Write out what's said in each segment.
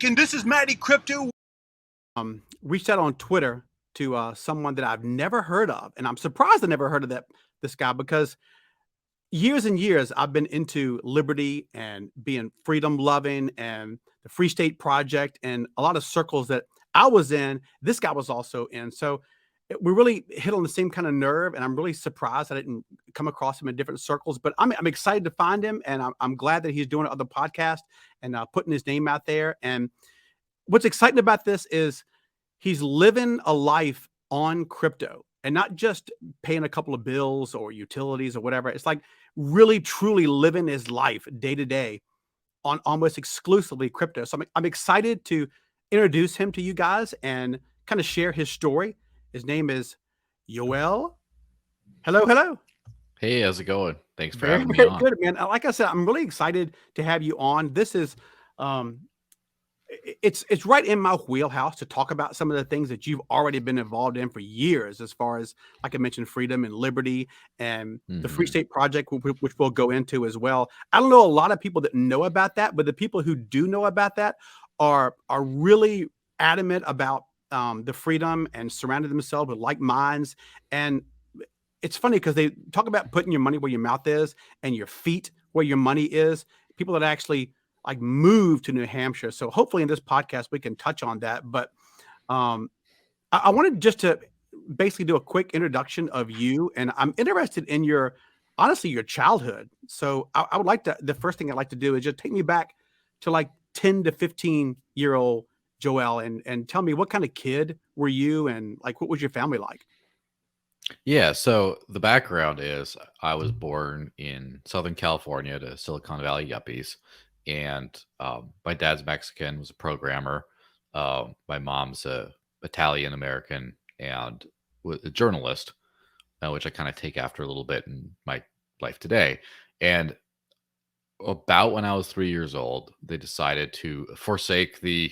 speaking. This is Matty Crypto. Reached out on Twitter to someone that I've never heard of, and I'm surprised I never heard of this guy because years and years I've been into liberty and being freedom loving and the Free State Project and a lot of circles that I was in. This guy was also in, so we really hit on the same kind of nerve, and I'm really surprised I didn't come across him in different circles. But I'm excited to find him, and I'm glad that he's doing other podcasts and putting his name out there. And what's exciting about this is he's living a life on crypto and not just paying a couple of bills or utilities or whatever. It's like really truly living his life day to day on almost exclusively crypto. So I'm excited to introduce him to you guys and kind of share his story. His name is Joël. Hello, hello. Hey, how's it going? Thanks for Very, having me very on. good, man. Like I said, I'm really excited to have you on. This is um, it's right in my wheelhouse to talk about some of the things that you've already been involved in for years, as far as, like I mentioned, freedom and liberty and the Free hmm State Project, which we'll go into as well. I don't know a lot of people that know about that, but the people who do know about that are really adamant about the freedom and surrounding themselves with like minds. And it's funny because they talk about putting your money where your mouth is and your feet where your money is. People that actually like move to New Hampshire. So hopefully in this podcast we can touch on that. But um, I wanted just to basically do a quick introduction of you, and I'm interested in your honestly your childhood. So I would like to. The first thing I'd like to do is just take me back to like 10 to 15-year-old Joël, and tell me what kind of kid were you, and like what was your family like? Yeah, so the background is I was born in Southern California to Silicon Valley yuppies, and my dad's Mexican, was a programmer. My mom's a Italian American and was a journalist, which I kind of take after a little bit in my life today. And about when I was 3 years old, they decided to forsake the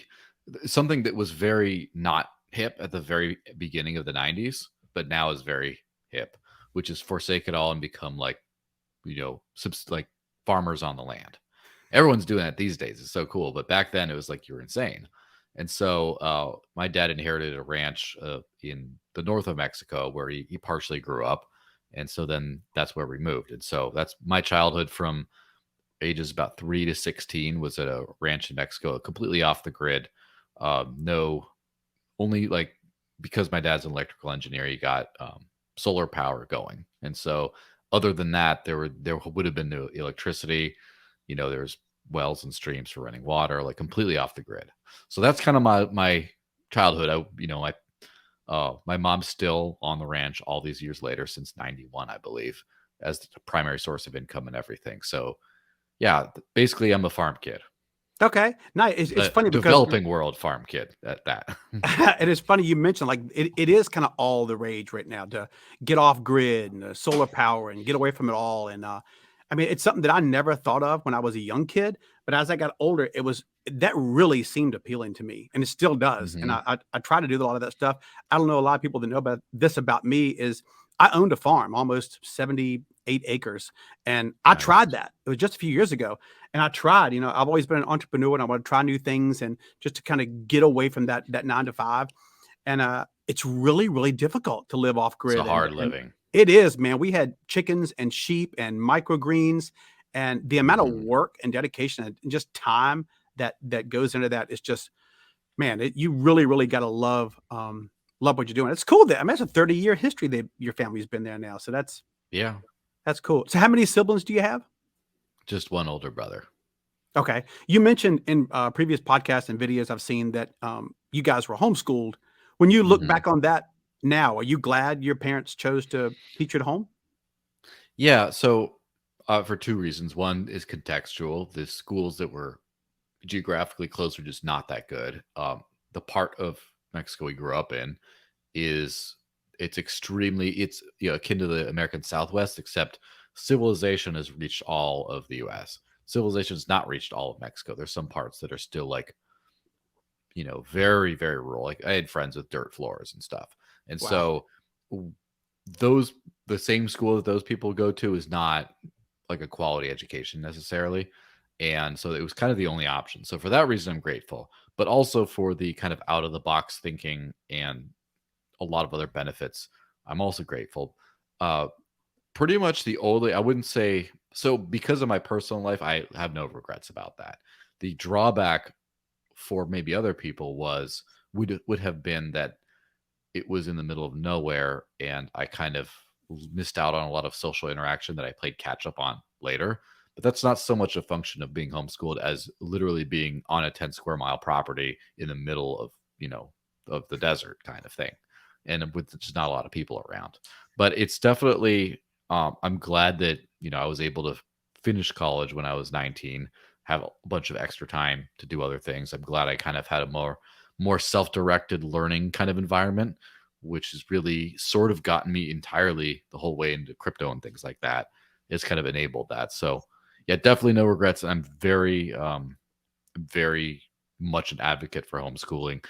something that was very not hip at the very beginning of the 90s, but now is very hip, which is forsake it all and become like, like farmers on the land. Everyone's doing that these days. It's so cool. But back then it was like you were insane. And so my dad inherited a ranch in the north of Mexico where he partially grew up. And so then that's where we moved. And so that's my childhood from ages about 3 to 16 was at a ranch in Mexico, completely off the grid. No, only like because my dad's an electrical engineer, he got solar power going, and so other than that, there would have been no electricity. There's wells and streams for running water, like completely off the grid. So that's kind of my childhood. My mom's still on the ranch all these years later, since '91, I believe, as the primary source of income and everything. So yeah, basically, I'm a farm kid, Okay, nice. It's a funny because developing world farm kid at that. and it's funny you mentioned like it is kind of all the rage right now to get off grid and solar power and get away from it all. And I mean, it's something that I never thought of when I was a young kid, but as I got older, it was that really seemed appealing to me, and it still does. And hmm I try to do a lot of that stuff. I don't know a lot of people that know about this about me is I owned a farm, almost 78 acres, and I tried Nice. that. It was just a few years ago, and I tried. I've always been an entrepreneur, and I want to try new things, and just to kind of get away from that 9 to 5. And it's really really difficult to live off It's a grid, and hard living. it is, man. We had chickens and sheep and microgreens, and the amount of hmm work and dedication and just time that goes into that is just, man. You really really got to love what you're doing. It's cool that I mean it's a 30-year history that your family's been there now, so Yeah, that's cool. So how many siblings do you have? just one older brother. Okay. You mentioned in previous podcasts and videos I've seen that you guys were homeschooled. When you look hmm back on that now, are you glad your parents chose to teach you at home? Yeah, so for two reasons. One is contextual. The schools that were geographically close are just not that good. The part of Mexico we grew up in is it's akin to the American Southwest, except civilization has reached all of the U.S. Civilization has not reached all of Mexico. There's some parts that are still like very, very rural. Like I had friends with dirt floors and stuff. And Wow. so w- those the same school that those people go to is not like a quality education necessarily. And so it was kind of the only option. So for that reason, I'm grateful, but also for the kind of out of the box thinking and a lot of other benefits. I'm also grateful. Uh, Pretty much the only, I wouldn't say so, because of my personal life, I have no regrets about that. The drawback for maybe other people would have been that it was in the middle of nowhere and I kind of missed out on a lot of social interaction that I played catch up on later. But that's not so much a function of being homeschooled as literally being on a 10 square mile property in the middle of, of the desert kind of thing. And with just not a lot of people around. But it's definitely, I'm glad that, I was able to finish college when I was 19, have a bunch of extra time to do other things. I'm glad I kind of had a more self-directed learning kind of environment, which has really sort of gotten me entirely the whole way into crypto and things like that. It's kind of enabled that. So yeah, definitely no regrets. I'm very much an advocate for homeschooling,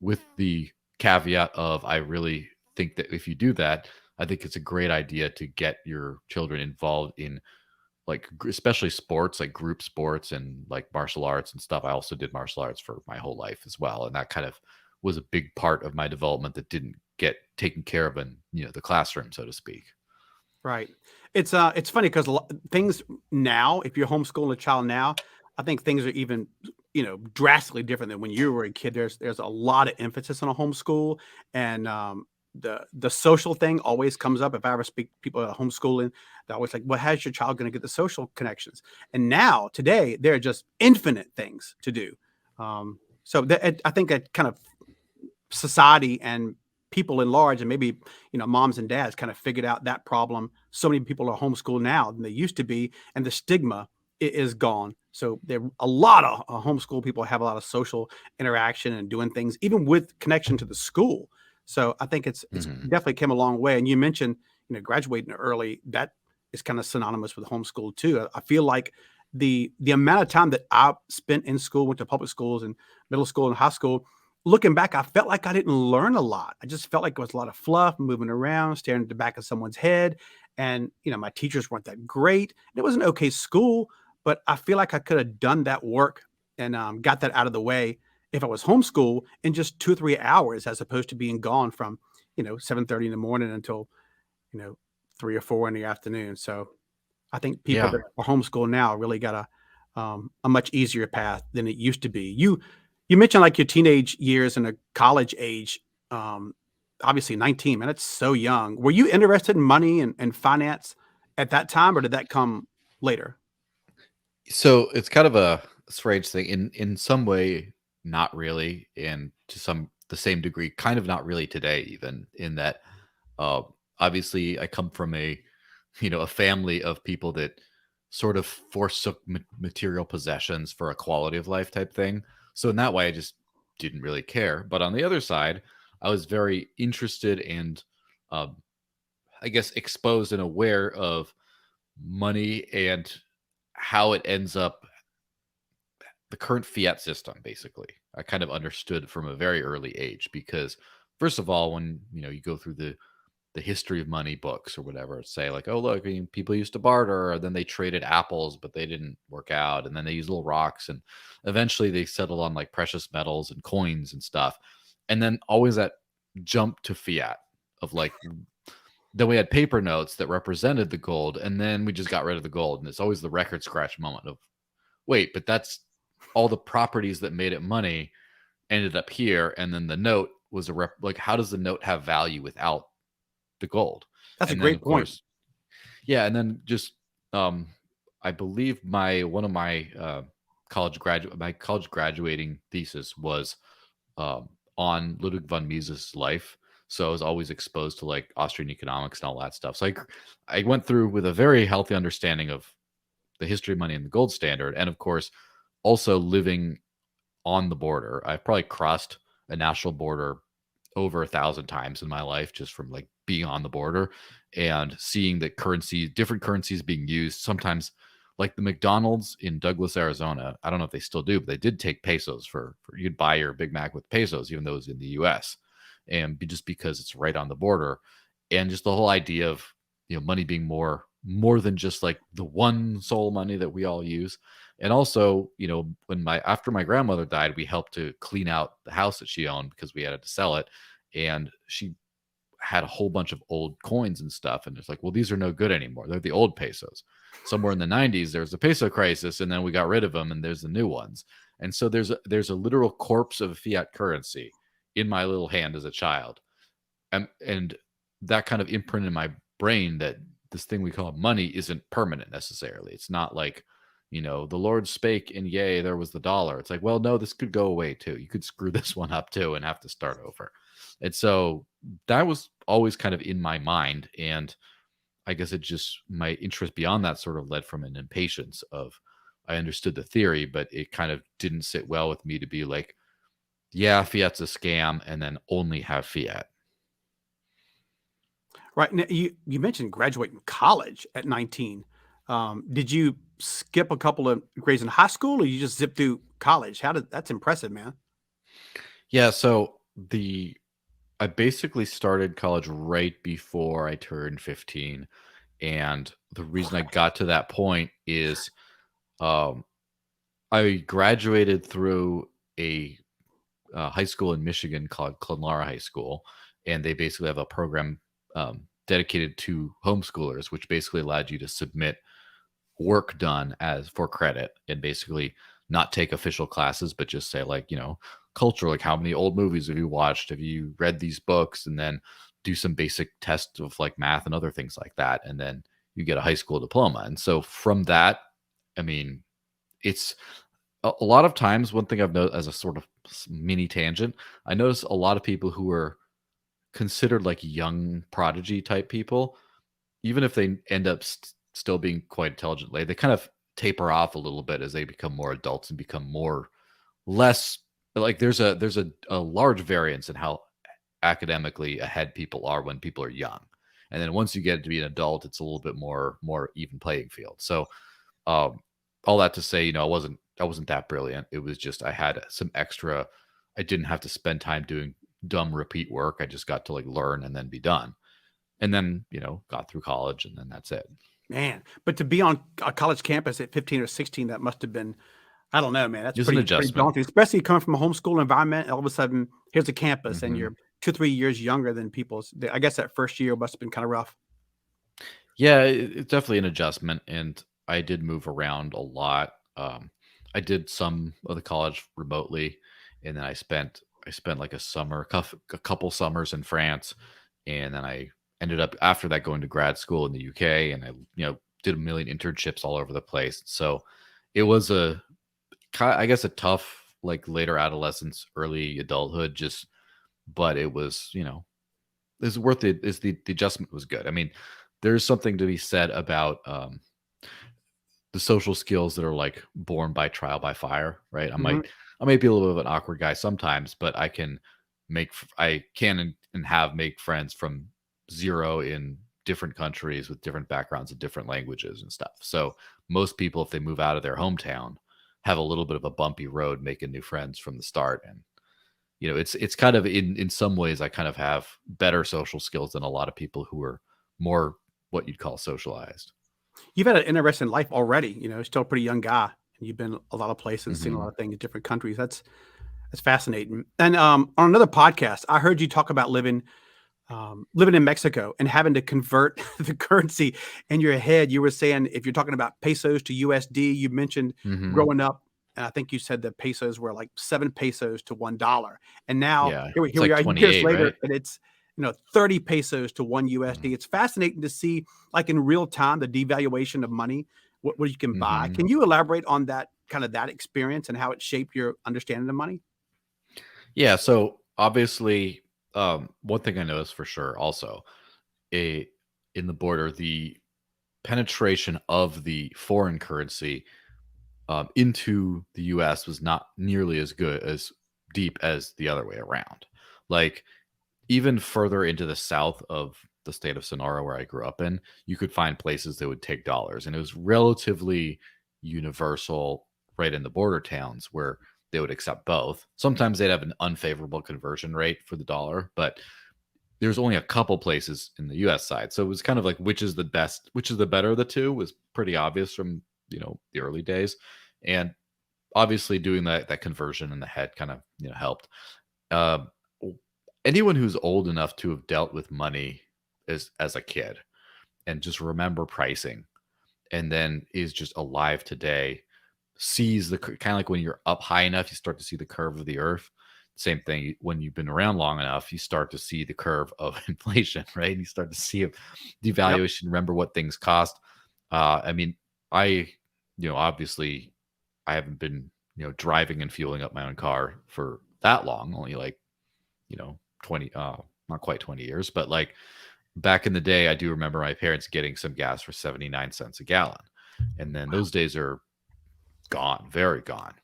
with the caveat of I really think that if you do that, I think it's a great idea to get your children involved in, like, especially sports, like group sports and like martial arts and stuff. I also did martial arts for my whole life as well, and that kind of was a big part of my development that didn't get taken care of in, the classroom, so to speak. Right. It's funny because things now, if you're homeschooling a child now, I think things are even, drastically different than when you were a kid. There's a lot of emphasis on a homeschool, and the social thing always comes up. If I ever speak to people at homeschooling, they're always like, "Well, how's your child going to get the social connections?" And now today, there are just infinite things to do. I think that kind of society and people in large, and maybe moms and dads, kind of figured out that problem. So many people are homeschooled now than they used to be, and the stigma is gone. So there, a lot of homeschool people have a lot of social interaction and doing things, even with connection to the school. So I think it's Hmm. definitely came a long way. And you mentioned graduating early. That is kind of synonymous with homeschool too. I feel like the amount of time that I spent in school, went to public schools and middle school and high school, looking back, I felt like I didn't learn a lot. I just felt like it was a lot of fluff, moving around, staring at the back of someone's head. And, my teachers weren't that great. It was an okay school, but I feel like I could have done that work and got that out of the way if I was homeschooled in just 2 or 3 hours, as opposed to being gone from, 7:30 in the morning until, you know, 3 or 4 in the afternoon. So I think people Yeah. that are homeschooled now really got a much easier path than it used to be. You mentioned like your teenage years and a college age. Um, Obviously 19, man, that's so young. Were you interested in money and finance at that time, or did that come later? So it's kind of a strange thing. In some way, not really, and to some the same degree, kind of not really today, even in that, uh, obviously I come from a family of people that sort of forsook material possessions for a quality of life type thing. So in that way, I just didn't really care. But on the other side, I was very interested and, um, I guess, exposed and aware of money and how it ends up, the current fiat system. Basically, I kind of understood from a very early age because, first of all, when you go through the history of money books or whatever, say like, oh look, people used to barter, or then they traded apples but they didn't work out, and then they used little rocks, and eventually they settled on like precious metals and coins and stuff, and then always that jump to fiat of like, then we had paper notes that represented the gold, and then we just got rid of the gold, and it's always the record scratch moment of, wait, but that's all the properties that made it money ended up here, and then the note was like, how does the note have value without the gold? That's a And then great of point. course, yeah, and then just, um I believe my one of my college graduating thesis was, on Ludwig von Mises' life. So I was always exposed to like Austrian economics and all that stuff. So I went through with a very healthy understanding of the history of money and the gold standard, and of course also living on the border. I've probably crossed a national border over 1,000 times in my life, just from like being on the border and seeing that different currencies being used. Sometimes, like the McDonald's in Douglas, Arizona. I don't know if they still do, but they did take pesos for you'd buy your Big Mac with pesos, even though it was in the U.S. And just because it's right on the border, and just the whole idea of money being more more than just like the one sole money that we all use. And also, when after my grandmother died, we helped to clean out the house that she owned because we had to sell it. And she had a whole bunch of old coins and stuff. And it's like, well, these are no good anymore. They're the old pesos. Somewhere in the 90s, there was a peso crisis, and then we got rid of them, and there's the new ones. And so there's a literal corpse of fiat currency in my little hand as a child. And that kind of imprint in my brain that this thing we call money isn't permanent necessarily. It's not like, the Lord spake and yea, there was the dollar. It's like, well, no, this could go away too. You could screw this one up too and have to start over. And so that was always kind of in my mind. And I guess my interest beyond that sort of led from an impatience of, I understood the theory, but it kind of didn't sit well with me to be like, yeah, fiat's a scam, and then only have fiat. Right. Now, you mentioned graduating college at 19. Did you skip a couple of grades in high school, or you just zip through college? That's impressive, man. Yeah, so I basically started college right before I turned 15. And the reason I got to that point is um, I graduated through a high school in Michigan called Clonlara High School. And they basically have a program dedicated to homeschoolers, which basically allowed you to submit work done as for credit and basically not take official classes, but just say like, culture, like how many old movies have you watched? Have you read these books? And then do some basic tests of like math and other things like that. And then you get a high school diploma. And so from that, I mean, it's a lot of times, one thing I've noticed as a sort of mini tangent, I notice a lot of people who are considered like young prodigy type people, even if they end up still being quite intelligent, they kind of taper off a little bit as they become more adults and become less like there's a large variance in how academically ahead people are when people are young, and then once you get to be an adult, it's a little bit more even playing field. So um all that to say, I wasn't that brilliant. It was just I had some extra. I didn't have to spend time doing dumb repeat work. I just got to like learn and then be done, and then got through college, and then that's it. Man, but to be on a college campus at 15 or 16, that must have been, I don't know, man. That's It's an pretty adjustment. daunting, especially coming from a homeschool environment. All of a sudden, here's a campus, and Hmm. you're 2, 3 years younger than people. I guess that first year must have been kind of rough. Yeah, it's definitely an adjustment, and I did move around a lot. I did some of the college remotely, and then I spent like a couple summers in France, and then I ended up after that going to grad school in the UK, and I did a million internships all over the place. So it was I guess a tough like later adolescence, early adulthood, just but it was it's worth it. Is the adjustment was good. I mean, there's something to be said about the social skills that are like born by trial by fire, right? Mhm. I might be a little bit of an awkward guy sometimes, but I can and have make friends from zero in different countries with different backgrounds and different languages and stuff. So most people, if they move out of their hometown, have a little bit of a bumpy road making new friends from the start. And it's kind of in some ways I kind of have better social skills than a lot of people who are more what you'd call socialized. You've had an interesting life already. Still a pretty young guy, and you've been a lot of places, seen a lot Hmm. of things in different countries. That's fascinating. And on another podcast, I heard you talk about living in Mexico and having to convert the currency in your head. You were saying if you're talking about pesos to USD, you mentioned Hmm. growing up, and I think you said the pesos were like 7 pesos to $1, and now Yeah, here it's we like are years 28, later, right? and it's 30 pesos to one Mm. USD. It's fascinating to see, like in real time, the devaluation of money, what you can buy. Mhm. Can you elaborate on that experience and how it shaped your understanding of money? Yeah, so obviously, one thing I noticed for sure also, a in the border, the penetration of the foreign currency into the US was not nearly as good as deep as the other way around. Like even further into the south of the state of Sonora where I grew up in, you could find places that would take dollars. And it was relatively universal right in the border towns where they would accept both. Sometimes they'd have an unfavorable conversion rate for the dollar, but there's only a couple places in the US side. So it was kind of like which is the best, which is the better of the two was pretty obvious from, the early days. And obviously doing that conversion in the head kind of, helped. Uh, Anyone who's old enough to have dealt with money as a kid and just remember pricing and then is just alive today sees the kind of like when you're up high enough, you start to see the curve of the earth. Same thing when you've been around long enough, you start to see the curve of inflation, right? And you start to see Yep. devaluation, remember what things cost. I mean, I, obviously I haven't been, driving and fueling up my own car for that long, only like, 20, not quite 20 years, but like back in the day, I do remember my parents getting some gas for 79 cents a gallon. And then those days are gone, very gone.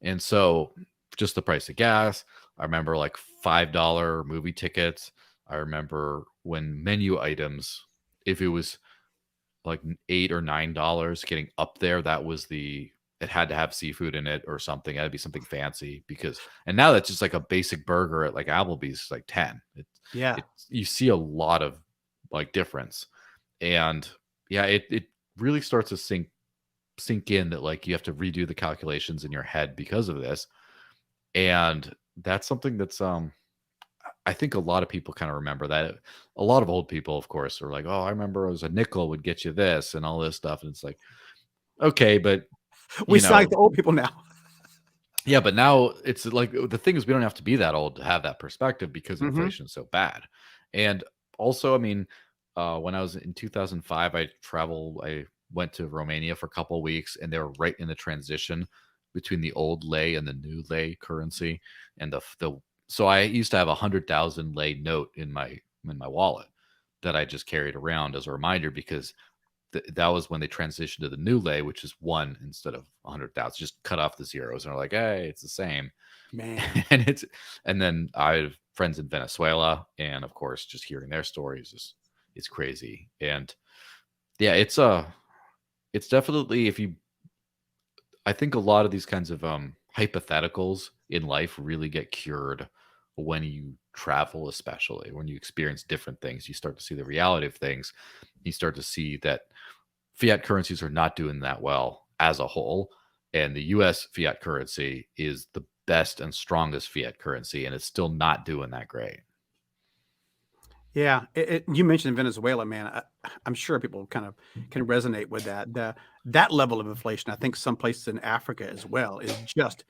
And so just the price of gas, I remember like $5 movie tickets. I remember when menu items, if it was like $8 or $9 getting up there, that was it had to have seafood in it or something. It had to be something fancy because, and now that's just like a basic burger at like Applebee's, like 10. Yeah. You see a lot of like difference. And yeah, it really starts to sink in that like you have to redo the calculations in your head because of this. And that's something that's I think a lot of people kind of remember that. A lot of old people, of course, are like, "Oh, I remember it was a nickel would get you this and all this stuff." And it's like, okay, but We you sound like know, the old people now. yeah, but now it's like the thing is we don't have to be that old to have that perspective because Hmm. inflation is so bad. And also, I mean, when I was in 2005, I went to Romania for a couple of weeks and they were right in the transition between the old lei and the new lei currency. And so I used to have 100,000 lei note in my wallet that I just carried around as a reminder because that was when they transitioned to the new lei, which is one instead of 100,000. Just cut off the zeros, and are like, hey, it's the same. Man. and it's and then I have friends in Venezuela, and of course, just hearing their stories is crazy. And yeah, it's definitely if you. I think a lot of these kinds of hypotheticals in life really get cured when you travel, especially when you experience different things. You start to see the reality of things. You start to see that fiat currencies are not doing that well as a whole. And the US fiat currency is the best and strongest fiat currency, and it's still not doing that great. Yeah, you mentioned Venezuela, man. I'm sure people kind of can resonate with that. That level of inflation, I think some places in Africa as well, is just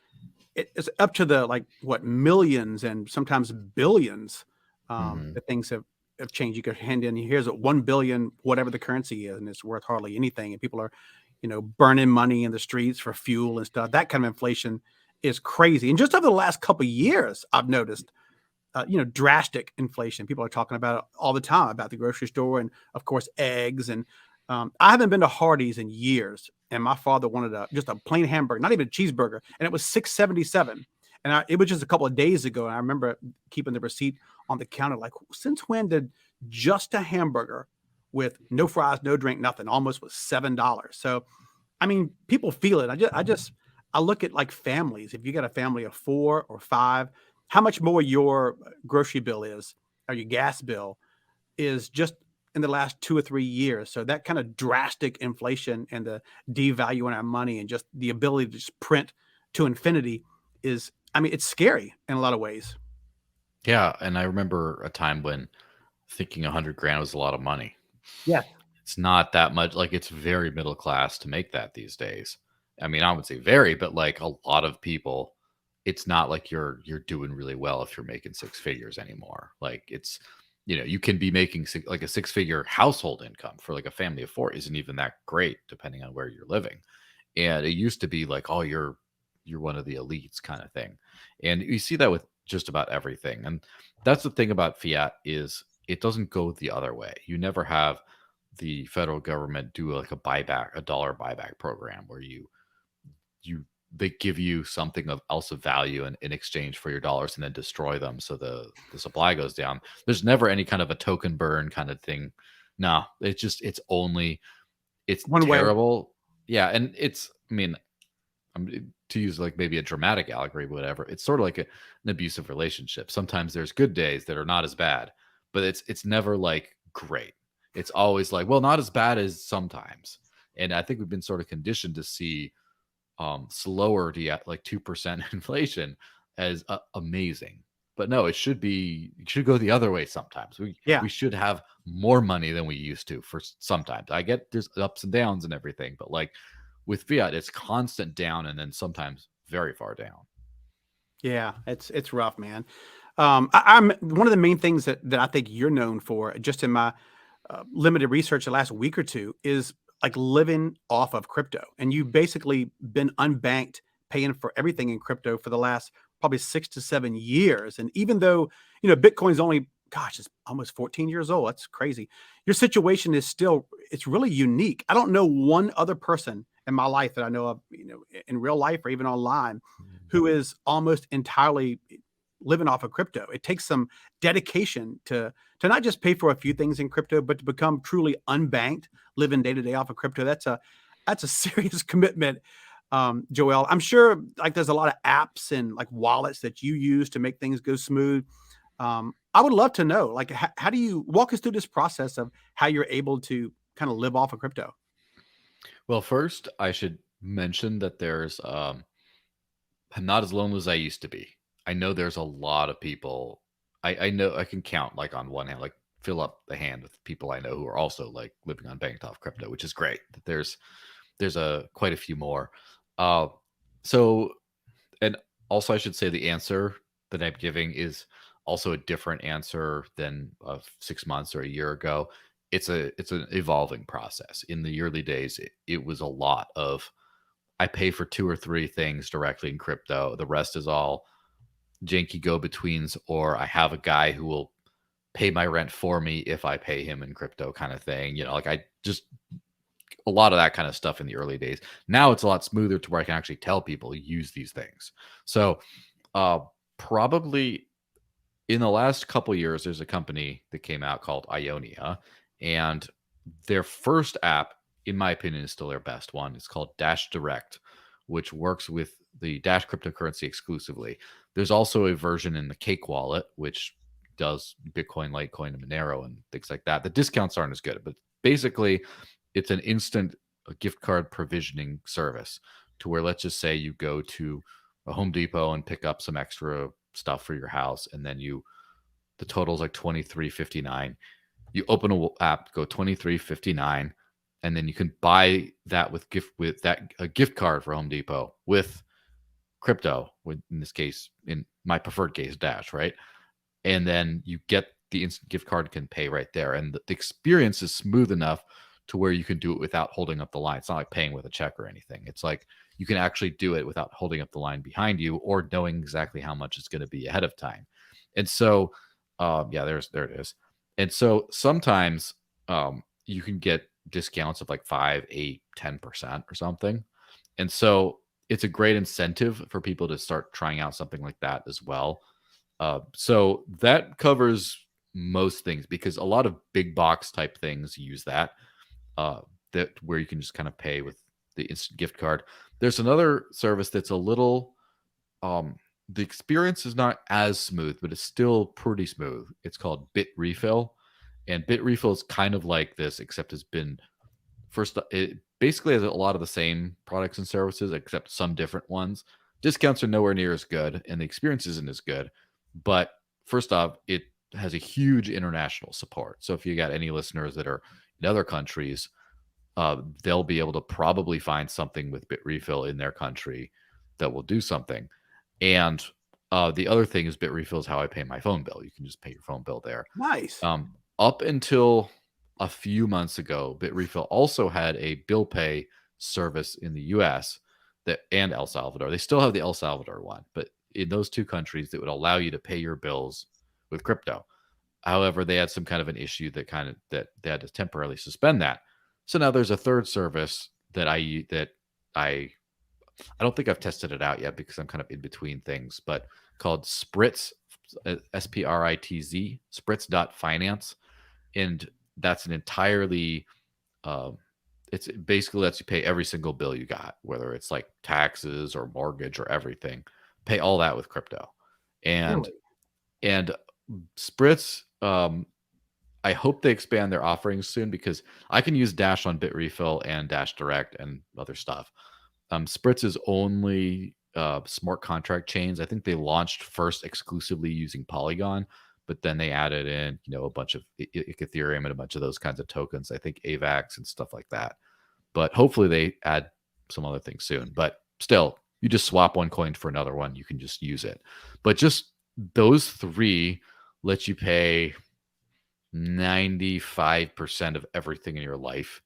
it's up to the like what millions and sometimes billions Hmm. that things have changed. You could hand in here's a 1 billion, whatever the currency is, and it's worth hardly anything. And people are, burning money in the streets for fuel and stuff. That kind of inflation is crazy. And just over the last couple of years, I've noticed drastic inflation. People are talking about it all the time about the grocery store and, of course, eggs. And I haven't been to Hardee's in years. And my father wanted just a plain hamburger, not even a cheeseburger, and it was $6.77. And it was just a couple of days ago. And I remember keeping the receipt on the counter, like, since when did just a hamburger with no fries, no drink, nothing, almost was $7? So, I mean, people feel it. I look at like families. If you got a family of 4 or 5, how much more your grocery bill is or your gas bill is just in the last 2 or 3 years. So that kind of drastic inflation and the devaluing our money and just the ability to just print to infinity is, I mean, it's scary in a lot of ways. Yeah, and I remember a time when thinking 100 grand was a lot of money. Yes. It's not that much. Like it's very middle class to make that these days. I mean, I would say very, but like a lot of people, it's not like you're doing really well if you're making six figures anymore. Like it's, you can be making like a six-figure household income for like a family of four isn't even that great depending on where you're living. And it used to be like, oh, you're one of the elites kind of thing. And you see that with just about everything. And that's the thing about fiat is it doesn't go the other way. You never have the federal government do like a dollar buyback program where you they give you something of else of value in exchange for your dollars and then destroy them so the supply goes down. There's never any kind of a token burn kind of thing. No, it's One way. terrible. Yeah, and I mean, to use like maybe a dramatic allegory, whatever. It's sort of like an abusive relationship. Sometimes there's good days that are not as bad, but it's never like great. It's always like, well, not as bad as sometimes. And I think we've been sort of conditioned to see slower like 2% inflation as amazing. But no, it should go the other way sometimes. Yeah. We should have more money than we used to for sometimes. I get there's ups and downs and everything, but like with fiat, it's constant down and then sometimes very far down. Yeah, it's rough, man. I'm one of the main things that I think you're known for, just in my limited research the last week or two, is like living off of crypto. And you've basically been unbanked, paying for everything in crypto for the last probably 6 to 7 years. And even though Bitcoin's only, gosh, it's almost 14 years old. That's crazy. Your situation is still, it's really unique. I don't know one other person in my life that I know of, in real life or even online, who is almost entirely living off of crypto. It takes some dedication to not just pay for a few things in crypto, but to become truly unbanked, living day to day off of crypto. That's a serious commitment, Joel. I'm sure like there's a lot of apps and like wallets that you use to make things go smooth. I would love to know, like, how do you walk us through this process of how you're able to kind of live off of crypto? Well, first I should mention that I'm not as lonely as I used to be. I know there's a lot of people. I know I can count like on one hand, like fill up the hand with people I know who are also like living on banked off crypto, which is great. There's a quite a few more. Uh, so and also I should say the answer that I'm giving is also a different answer than 6 months or a year ago. It's an evolving process. In the early days, it was a lot of I pay for two or three things directly in crypto. The rest is all janky go betweens, or I have a guy who will pay my rent for me if I pay him in crypto kind of thing. Like I just a lot of that kind of stuff in the early days. Now it's a lot smoother to where I can actually tell people use these things. So uh probably in the last couple years, there's a company that came out called Ionia, and their first app, in my opinion, is still their best one. It's called Dash Direct, which works with the Dash cryptocurrency exclusively. There's also a version in the Cake wallet, which does Bitcoin, Litecoin, and Monero and things like that. The discounts aren't as good, but basically, it's an instant gift card provisioning service to where, let's just say you go to a Home Depot and pick up some extra stuff for your house, and then the total is like 23.59. You open a app, go 23.59, and then you can buy that with a gift card for Home Depot with crypto, with in this case, in my preferred case, Dash, right? And then you get the instant gift card, can pay right there, and the experience is smooth enough to where you can do it without holding up the line. It's not like paying with a check or anything. It's like you can actually do it without holding up the line behind you or knowing exactly how much it's going to be ahead of time. And so, yeah, there it is. And so sometimes you can get discounts of like 5, 8, 10% or something. And so it's a great incentive for people to start trying out something like that as well. So that covers most things because a lot of big box type things use that that where you can just kind of pay with the instant gift card. There's another service that's a little the experience is not as smooth, but it's still pretty smooth. It's called Bit Refill. And Bit Refill is kind of like this, except it's been it basically has a lot of the same products and services, except some different ones. Discounts are nowhere near as good, and the experience isn't as good. But first off, it has a huge international support. So if you got any listeners that are in other countries, they'll be able to probably find something with Bit Refill in their country that will do something. And the other thing is Bit Refill is how I pay my phone bill. You can just pay your phone bill there. Nice. Up until a few months ago, Bit Refill also had a bill pay service in the US and El Salvador. They still have the El Salvador one, but in those two countries, that would allow you to pay your bills with crypto. However, they had some kind of an issue that they had to temporarily suspend that. So now there's a third service I don't think I've tested it out yet because I'm kind of in between things, but called Spritz, Spritz, Spritz.finance. And that's an entirely, it's basically lets you pay every single bill you got, whether it's like taxes or mortgage or everything, pay all that with crypto. And, Really? and Spritz, I hope they expand their offerings soon because I can use Dash on Bitrefill and Dash Direct and other stuff. Spritz is only smart contract chains. I think they launched first exclusively using Polygon, but then they added in, a bunch of Ethereum and a bunch of those kinds of tokens. I think AVAX and stuff like that. But hopefully they add some other things soon. But still, you just swap one coin for another one. You can just use it. But just those three let you pay 95% of everything in your life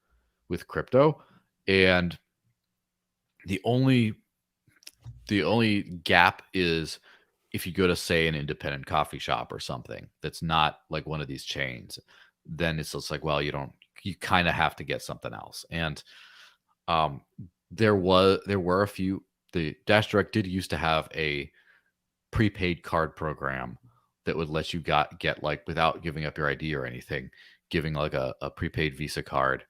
with crypto. And the only gap is if you go to, say, an independent coffee shop or something that's not like one of these chains, then it's just like, well, you kind of have to get something else. And there were a few. The Dash Direct did used to have a prepaid card program that would let you get like, without giving up your ID or anything, giving like a prepaid Visa card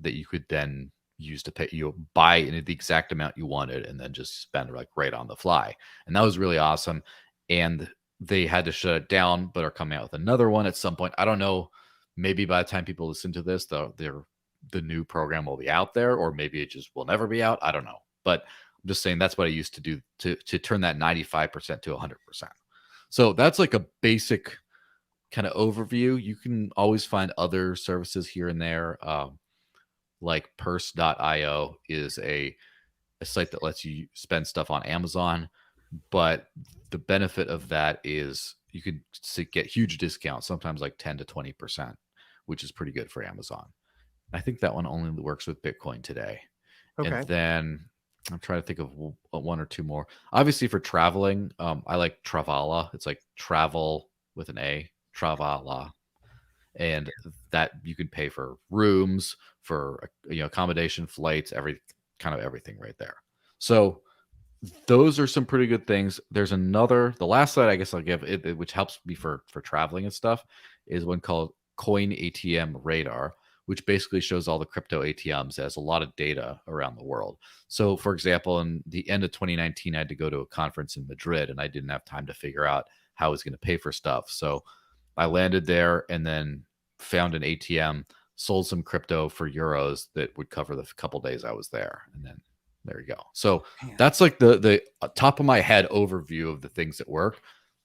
that you could then use to pay, buy in the exact amount you wanted and then just spend like right on the fly. And that was really awesome. And they had to shut it down, but are coming out with another one at some point. I don't know. Maybe by the time people listen to this, the new program will be out there, or maybe it just will never be out. I don't know. But I'm just saying that's what I used to do to turn that 95% to 100%. So that's like a basic kind of overview. You can always find other services here and there. Like purse.io is a site that lets you spend stuff on Amazon. But the benefit of that is you could get huge discounts, sometimes like 10 to 20%, which is pretty good for Amazon. I think that one only works with Bitcoin today. Okay. And then I'm trying to think of one or two more. Obviously, for traveling, I like Travala. It's like travel with an A, Travala. And that you can pay for rooms, for accommodation, flights, everything right there. So those are some pretty good things. There's the last site I guess I'll give it, which helps me for traveling and stuff, is one called Coin ATM Radar, which basically shows all the crypto ATMs. It has a lot of data around the world. So, for example, in the end of 2019, I had to go to a conference in Madrid, and I didn't have time to figure out how I was going to pay for stuff. So I landed there and then found an ATM, sold some crypto for euros that would cover the couple days I was there, and then there you go. So that's like the top of my head overview of the things that work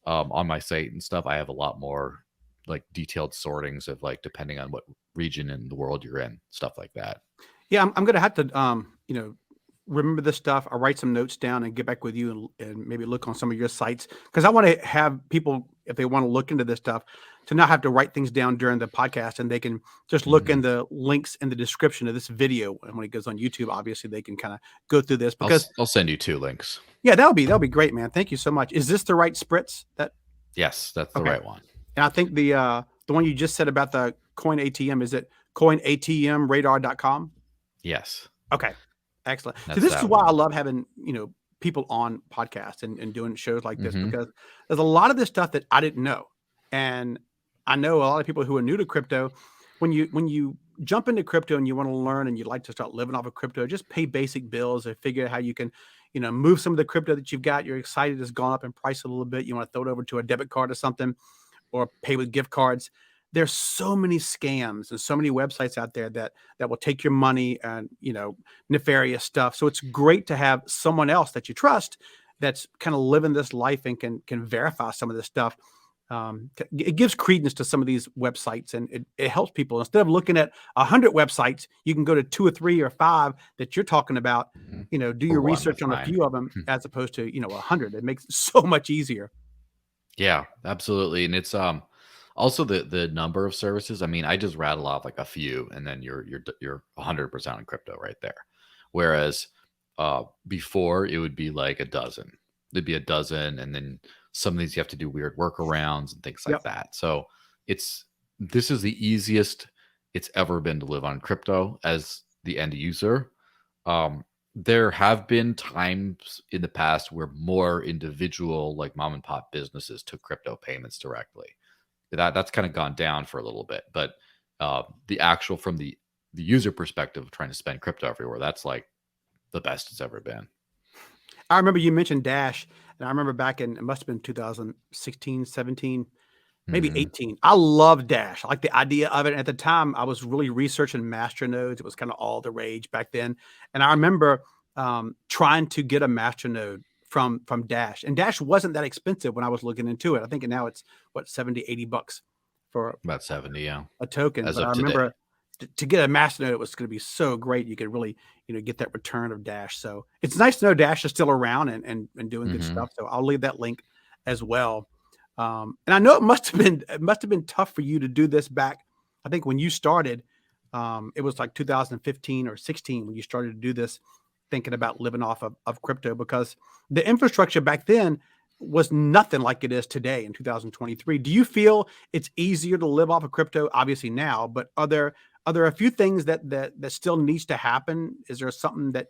on my site and stuff. I have a lot more like detailed sortings of like depending on what region in the world you're in, stuff like that. Yeah, I'm gonna have to remember this stuff. I'll write some notes down and get back with you and maybe look on some of your sites, because I want to have people, if they want to look into this stuff, to not have to write things down during the podcast, and they can just look in the links in the description of this video. And when it goes on YouTube, obviously they can kind of go through this, because I'll send you 2 links. Yeah, that'll be great, man. Thank you so much. Is this the right Spritz? Yes, that's the right one. And I think the one you just said about the Coin ATM, is it coinatmradar.com? Yes. Okay. Excellent. That's So this is why I love having, people on podcasts and doing shows like this, because there's a lot of this stuff that I didn't know. And I know a lot of people who are new to crypto. When you jump into crypto and you want to learn and you'd like to start living off of crypto, just pay basic bills or figure out how you can, move some of the crypto that you've got. You're excited it's gone up in price a little bit. You want to throw it over to a debit card or something, or pay with gift cards. There's so many scams and so many websites out there that will take your money and, nefarious stuff. So it's great to have someone else that you trust that's kind of living this life and can verify some of this stuff. It gives credence to some of these websites, and it helps people. Instead of looking at 100 websites, you can go to 2 or 3 or 5 that you're talking about, do your research on a few of them as opposed to, 100. It makes it so much easier. Yeah, absolutely. And it's also the number of services. I mean, I just rattle off like a few, and then you're 100% on crypto right there. Whereas before it would be like a dozen. There'd be a dozen, and then some of these you have to do weird workarounds and things like that. So this is the easiest it's ever been to live on crypto as the end user. There have been times in the past where more individual, like mom and pop businesses, took crypto payments directly. That's kind of gone down for a little bit, but the actual, from the user perspective of trying to spend crypto everywhere, that's like the best it's ever been. I remember you mentioned Dash, and I remember back in, it must have been 2016, 17, maybe Hmm. 18. I love Dash. I like the idea of it. At the time, I was really researching master nodes. It was kind of all the rage back then. And I remember trying to get a master node from Dash. And Dash wasn't that expensive when I was looking into it. I think now it's what, 70, $80 for About 70, yeah, a token. as But I of today. remember to get a master node, it was going to be so great. You could really, get that return of Dash. So it's nice to know Dash is still around and doing good Hmm. stuff. So I'll leave that link as well. And I know it must have been tough for you to do this back. I think when you started, it was like 2015 or 16 when you started to do this, thinking about living off of crypto, because the infrastructure back then was nothing like it is today in 2023. Do you feel it's easier to live off of crypto, obviously now, but are there a few things that still needs to happen? Is there something that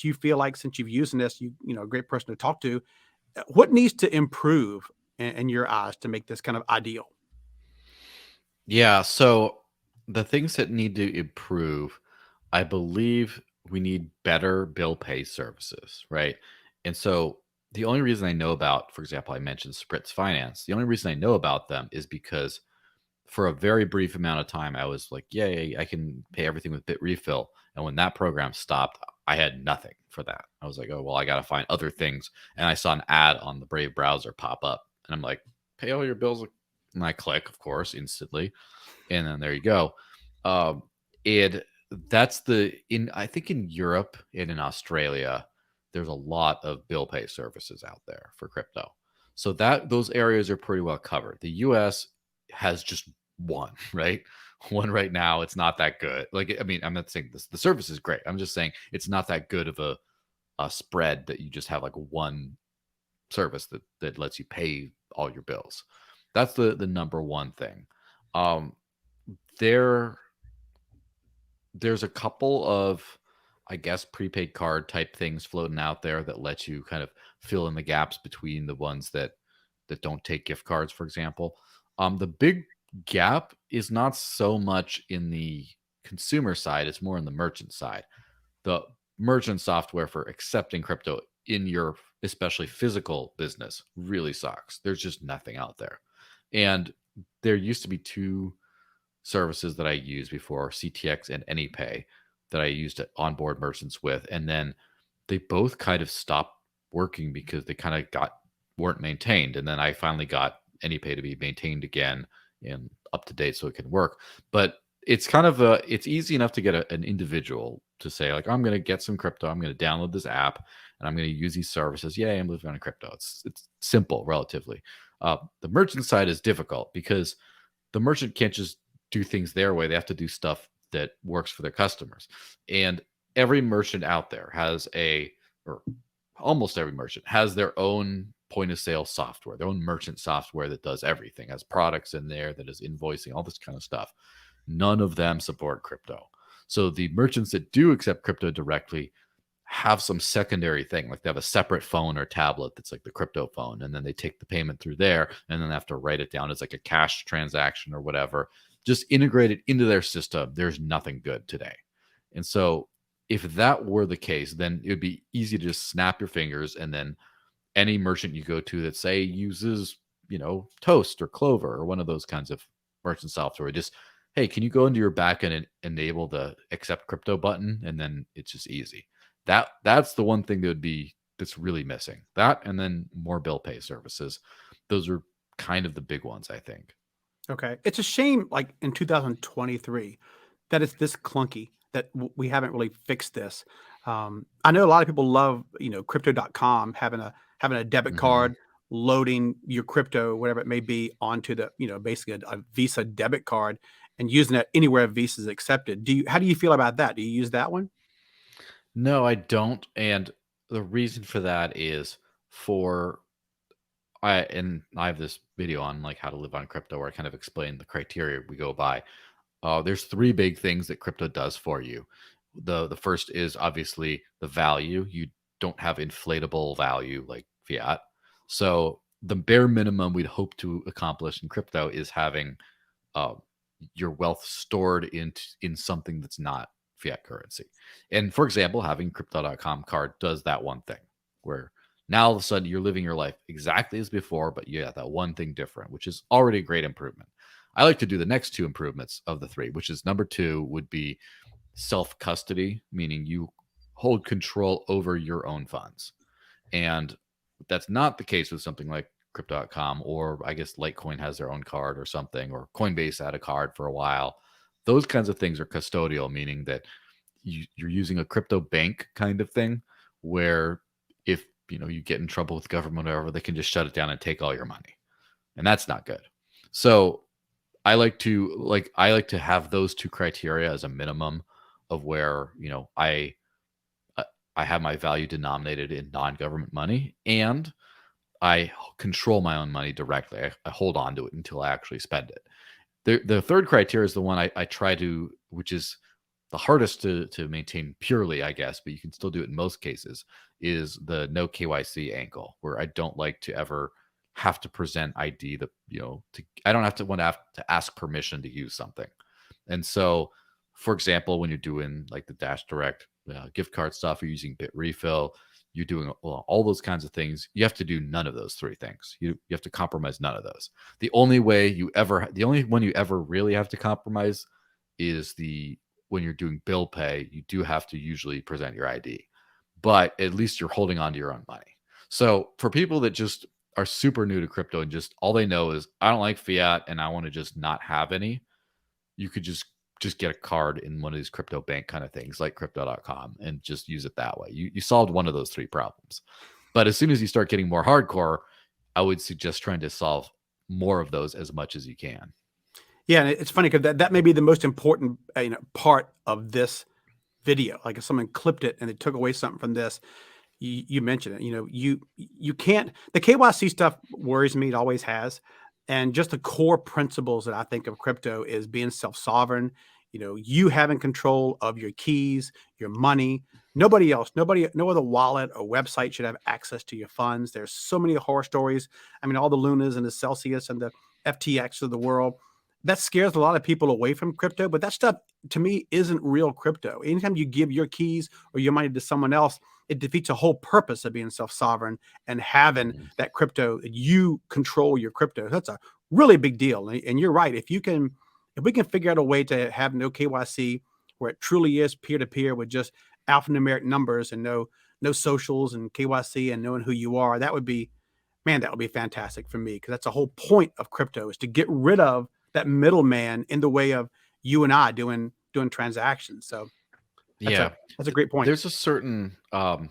you feel like, since you've used this, a great person to talk to, what needs to improve in your eyes to make this kind of ideal? Yeah. So the things that need to improve, I believe we need better bill pay services, right? And so the only reason I know about, for example, I mentioned Spritz.finance. The only reason I know about them is because for a very brief amount of time, I was like, yay, I can pay everything with Bit Refill. And when that program stopped, I had nothing for that. I was like, oh, well, I got to find other things. And I saw an ad on the Brave browser pop up. And I'm like, pay all your bills. And I click, of course, instantly. And then there you go. Um, and that's I think in Europe and in Australia, there's a lot of bill pay services out there for crypto. So that those areas are pretty well covered. The US has just one, right? One right now. It's not that good. Like, I mean, I'm not saying this, the service is great. I'm just saying it's not that good of a spread that you just have like one service that lets you pay all your bills. That's the number one thing. Um, there there's a couple of, I guess, prepaid card type things floating out there that let you kind of fill in the gaps between the ones that don't take gift cards, for example. The big gap is not so much in the consumer side, it's more in the merchant side. The merchant software for accepting crypto in your especially physical business really sucks. There's just nothing out there. And there used to be two services that I used before, CTX and AnyPay, that I used to onboard merchants with. And then they both kind of stopped working because they kind of weren't maintained. And then I finally got AnyPay to be maintained again and up to date so it can work. But it's kind of it's easy enough to get an individual to say, like, I'm going to get some crypto, I'm going to download this app, and I'm going to use these services. Yay, I'm living on crypto. It's simple relatively. The merchant side is difficult because the merchant can't just do things their way. They have to do stuff that works for their customers. And every merchant out there or almost every merchant has their own point of sale software, their own merchant software that does everything, has products in there, that is invoicing, all this kind of stuff. None of them support crypto. So the merchants that do accept crypto directly have some secondary thing, like they have a separate phone or tablet that's like the crypto phone, and then they take the payment through there, and then they have to write it down as like a cash transaction or whatever. Just integrate it into their system. There's nothing good today. And so if that were the case, then it would be easy to just snap your fingers, and then any merchant you go to that say uses, Toast or Clover or one of those kinds of merchant software, just, hey, can you go into your backend and enable the accept crypto button? And then it's just easy. That's the one thing that's really missing. That, and then more bill pay services. Those are kind of the big ones, I think. Okay. It's a shame, like in 2023, that it's this clunky, that we haven't really fixed this. I know a lot of people love, crypto.com, having a debit Hmm. card, loading your crypto, whatever it may be, onto the, basically a Visa debit card, and using it anywhere Visa is accepted. How do you feel about that? Do you use that one? No, I don't. And the reason for that is for I have this video on like how to live on crypto where I kind of explain the criteria we go by. There's three big things that crypto does for you. The first is obviously the value. You don't have inflatable value like fiat. So the bare minimum we'd hope to accomplish in crypto is having uh, your wealth stored in something that's not fiat currency. And for example, having crypto.com card does that one thing where Now all of a sudden you're living your life exactly as before, but you have that one thing different, which is already a great improvement. I like to do the next two improvements of the three, which is number two would be self custody, meaning you hold control over your own funds. And that's not the case with something like crypto.com, or I guess Litecoin has their own card or something, or Coinbase had a card for a while. Those kinds of things are custodial, meaning that you're using a crypto bank kind of thing where if you get in trouble with government or whatever, they can just shut it down and take all your money. And that's not good. So I like to have those two criteria as a minimum of where uh, I have my value denominated in non-government money, and I control my own money directly. I hold on to it until I actually spend it. The third criteria is the one I try to, which is the hardest to maintain purely, I guess, but you can still do it in most cases, is the no KYC angle, where I don't like to ever have to present ID I don't have to ask permission to use something. And so, for example, when you're doing like the Dash Direct gift card stuff, you're using Bit Refill, you're doing all those kinds of things. You have to do none of those three things. You have to compromise none of those. The only one you ever really have to compromise is when you're doing bill pay, you do have to usually present your ID, but at least you're holding on to your own money. So for people that just are super new to crypto and just all they know is I don't like fiat and I want to just not have any, you could just get a card in one of these crypto bank kind of things like crypto.com and just use it that way. You solved one of those three problems. But as soon as you start getting more hardcore, I would suggest trying to solve more of those as much as you can. Yeah, and it's funny because that may be the most important part of this video. Like if someone clipped it and they took away something from this, you mentioned it. You can't. The KYC stuff worries me. It always has. And just the core principles that I think of crypto is being self-sovereign. You having control of your keys, your money. Nobody else, no other wallet or website should have access to your funds. There's so many horror stories. I mean, all the Lunas and the Celsius and the FTX of the world. That scares a lot of people away from crypto, but that stuff to me isn't real crypto. Anytime you give your keys or your money to someone else, it defeats the whole purpose of being self-sovereign and having Mhm. that crypto. You control your crypto. That's a really big deal. And you're right. If we can figure out a way to have no KYC where it truly is peer-to-peer with just alphanumeric numbers and no socials and KYC and knowing who you are, that would be, man, that would be fantastic for me, because that's the whole point of crypto, is to get rid of that middleman in the way of you and I doing transactions. So that's a Yeah. that's a great point. There's a certain I'm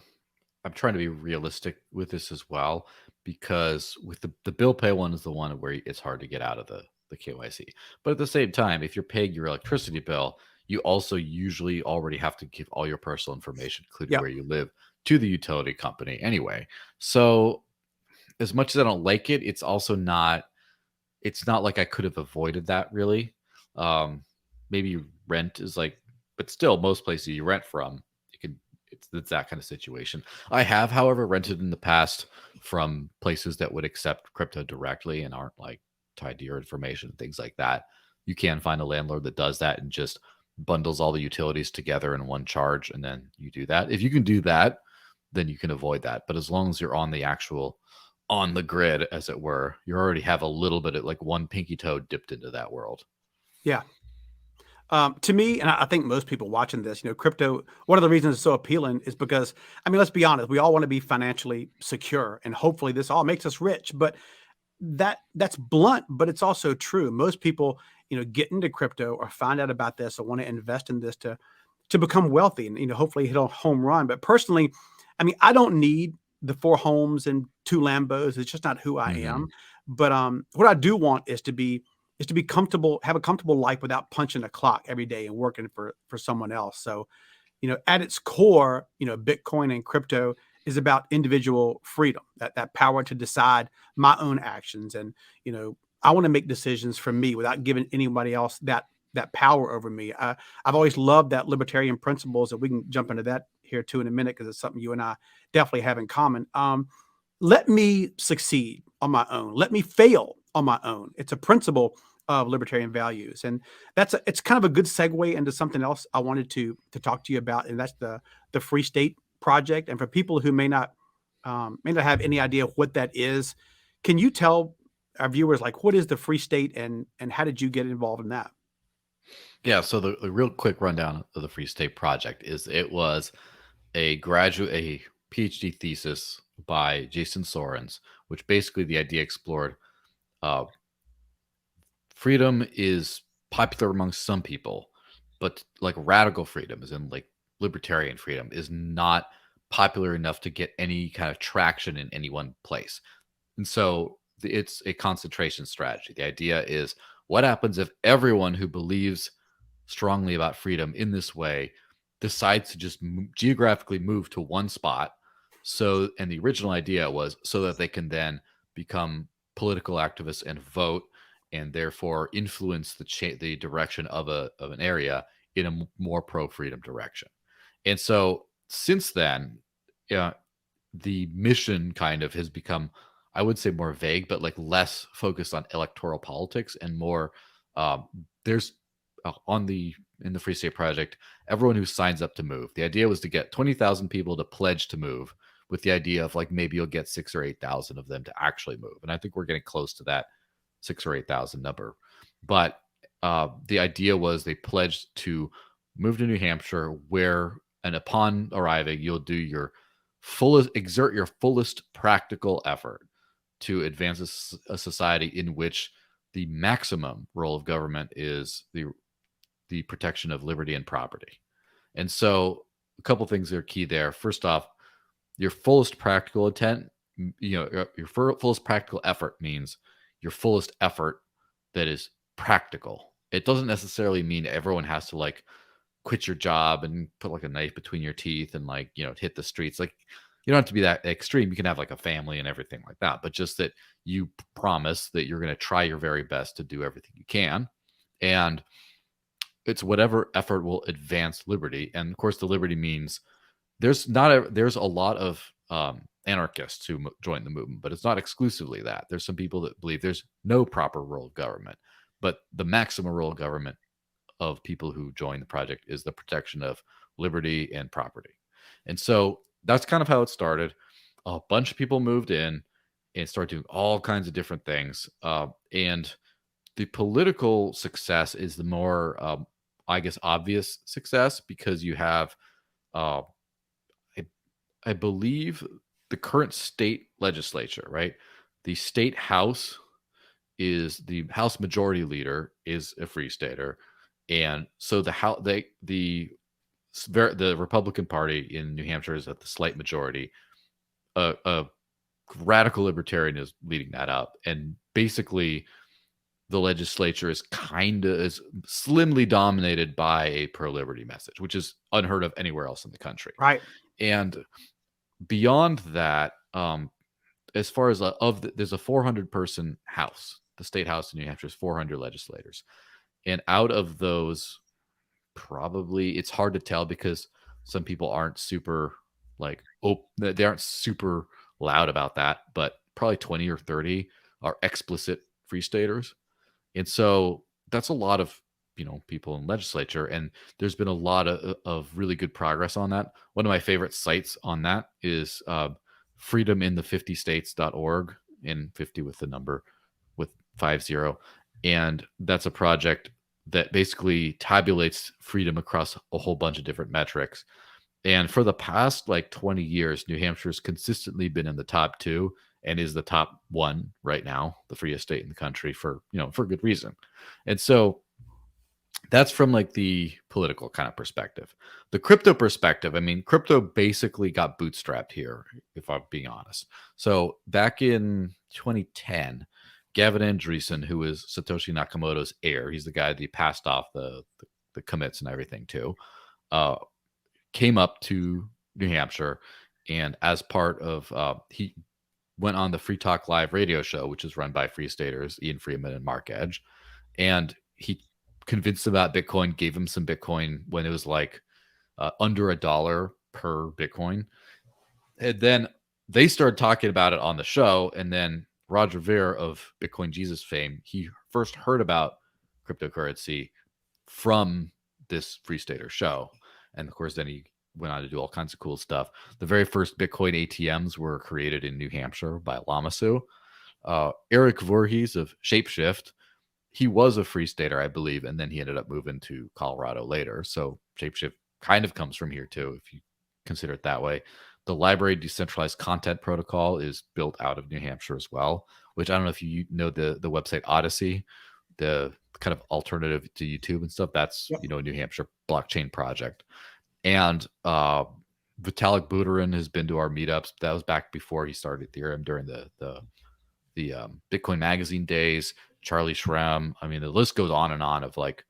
trying to be realistic with this as well, because with the bill pay one is the one where it's hard to get out of the KYC. But at the same time, if you're paying your electricity bill, you also usually already have to give all your personal information, including Yeah. where you live, to the utility company anyway. So as much as I don't like it, it's not like I could have avoided that really. Um, Maybe rent is like, but still, most places you rent from, you can. It's that kind of situation. I have, however, rented in the past from places that would accept crypto directly and aren't like tied to your information, things like that. You can find a landlord that does that and just bundles all the utilities together in one charge, and then you do that. If you can do that, then you can avoid that. But as long as you're on the grid, as it were, you already have a little bit of like one pinky toe dipped into that world. Yeah. To me, and I think most people watching this, crypto, one of the reasons it's so appealing is because, I mean, let's be honest, we all want to be financially secure, and hopefully this all makes us rich. But that's blunt, but it's also true. Most people, get into crypto or find out about this or want to invest in this to become wealthy and, hopefully hit a home run. But personally, I mean, I don't need the 4 homes and 2 Lambos. It's just not who I Hmm. am. But what I do want is to be comfortable, have a comfortable life without punching a clock every day and working for someone else. So, at its core, Bitcoin and crypto is about individual freedom, that power to decide my own actions. And, I want to make decisions for me without giving anybody else that power over me. I've always loved that libertarian principles, and we can jump into that here too in a minute, because it's something you and I definitely have in common. Let me succeed on my own. Let me fail on my own. It's a principle of libertarian values, and it's kind of a good segue into something else I wanted to talk to you about, and that's the Free State Project. And for people who may not may not have any idea what that is. Can you tell our viewers, like, what is the Free State and how did you get involved in that? Yeah, so the real quick rundown of the Free State Project is it was a PhD thesis by Jason Sorens, which basically the idea explored uh, freedom is popular amongst some people, but like radical freedom, as in like libertarian freedom, is not popular enough to get any kind of traction in any one place. And so it's a concentration strategy. The idea is what happens if everyone who believes strongly about freedom in this way decides to just geographically move to one spot. So, and the original idea was so that they can then become political activists and vote, and therefore influence the direction of an area in a more pro freedom direction. And so, since then, yeah, the mission kind of has become, I would say, more vague, but like less focused on electoral politics and more. There's on the in the Free State Project, everyone who signs up to move. The idea was to get 20,000 people to pledge to move, with the idea of like maybe you'll get 6 or 8 thousand of them to actually move. And I think we're getting close to that 6 or 8 thousand number. But the idea was they pledged to move to New Hampshire, where and upon arriving, you'll do your exert your fullest practical effort to advance a society in which the maximum role of government is the protection of liberty and property. And so a couple things are key there. First off, your fullest practical intent, your fullest practical effort means your fullest effort that is practical. It doesn't necessarily mean everyone has to like quit your job and put like a knife between your teeth and like, hit the streets. Like you don't have to be that extreme. You can have like a family and everything like that, but just that you promise that you're going to try your very best to do everything you can. And it's whatever effort will advance liberty. And of course, the liberty means there's a lot of anarchists who join the movement, but it's not exclusively that. There's some people that believe there's no proper role of government, but the maximum role of government of people who join the project is the protection of liberty and property. And so that's kind of how it started. A bunch of people moved in and started doing all kinds of different things. And the political success is the more, I guess, obvious success because you have, uh, I believe, the current state legislature, right? The state house is the House Majority Leader is a Free Stater, and so the Republican Party in New Hampshire is at the slight majority. A radical libertarian is leading that up, and basically the legislature is slimly dominated by a pro liberty message, which is unheard of anywhere else in the country. Right. And beyond that, as far as there's a 400 person house. The state house in New Hampshire is 400 legislators, and out of those, probably it's hard to tell because some people aren't super they aren't super loud about that, but probably 20 or 30 are explicit free staters. And so that's a lot of people in legislature, and there's been a lot of really good progress on that. One of my favorite sites on that is freedomin50states.org, and 50 with the number with 50. And that's a project that basically tabulates freedom across a whole bunch of different metrics. And for the past like 20 years, New Hampshire's consistently been in the top 2 and is the top 1 right now, the freest state in the country, for good reason. And so that's from like the political kind of perspective. The crypto perspective, I mean, crypto basically got bootstrapped here, if I'm being honest. So back in 2010, Gavin Andreessen, who is Satoshi Nakamoto's heir, he's the guy that he passed off the commits and everything to, came up to New Hampshire, and as part of he went on the Free Talk Live radio show, which is run by Free Staters, Ian Freeman and Mark Edge, and he convinced him about Bitcoin, gave him some Bitcoin when it was like under $1 per Bitcoin. And then they started talking about it on the show. And then Roger Ver of Bitcoin Jesus fame, he first heard about cryptocurrency from this Free Stater show. And of course, then he went on to do all kinds of cool stuff. The very first Bitcoin ATMs were created in New Hampshire by Lamasu. Eric Voorhees of Shapeshift, he was a free stater, I believe, and then he ended up moving to Colorado later. So Shapeshift kind of comes from here too, if you consider it that way. The library decentralized content protocol is built out of New Hampshire as well, which I don't know if you know the website Odyssey, the kind of alternative to YouTube and stuff. That's Yep. a New Hampshire blockchain project. And Vitalik Buterin has been to our meetups. That was back before he started Ethereum during the Bitcoin Magazine days. Charlie Shrem. I mean, the list goes on and on of like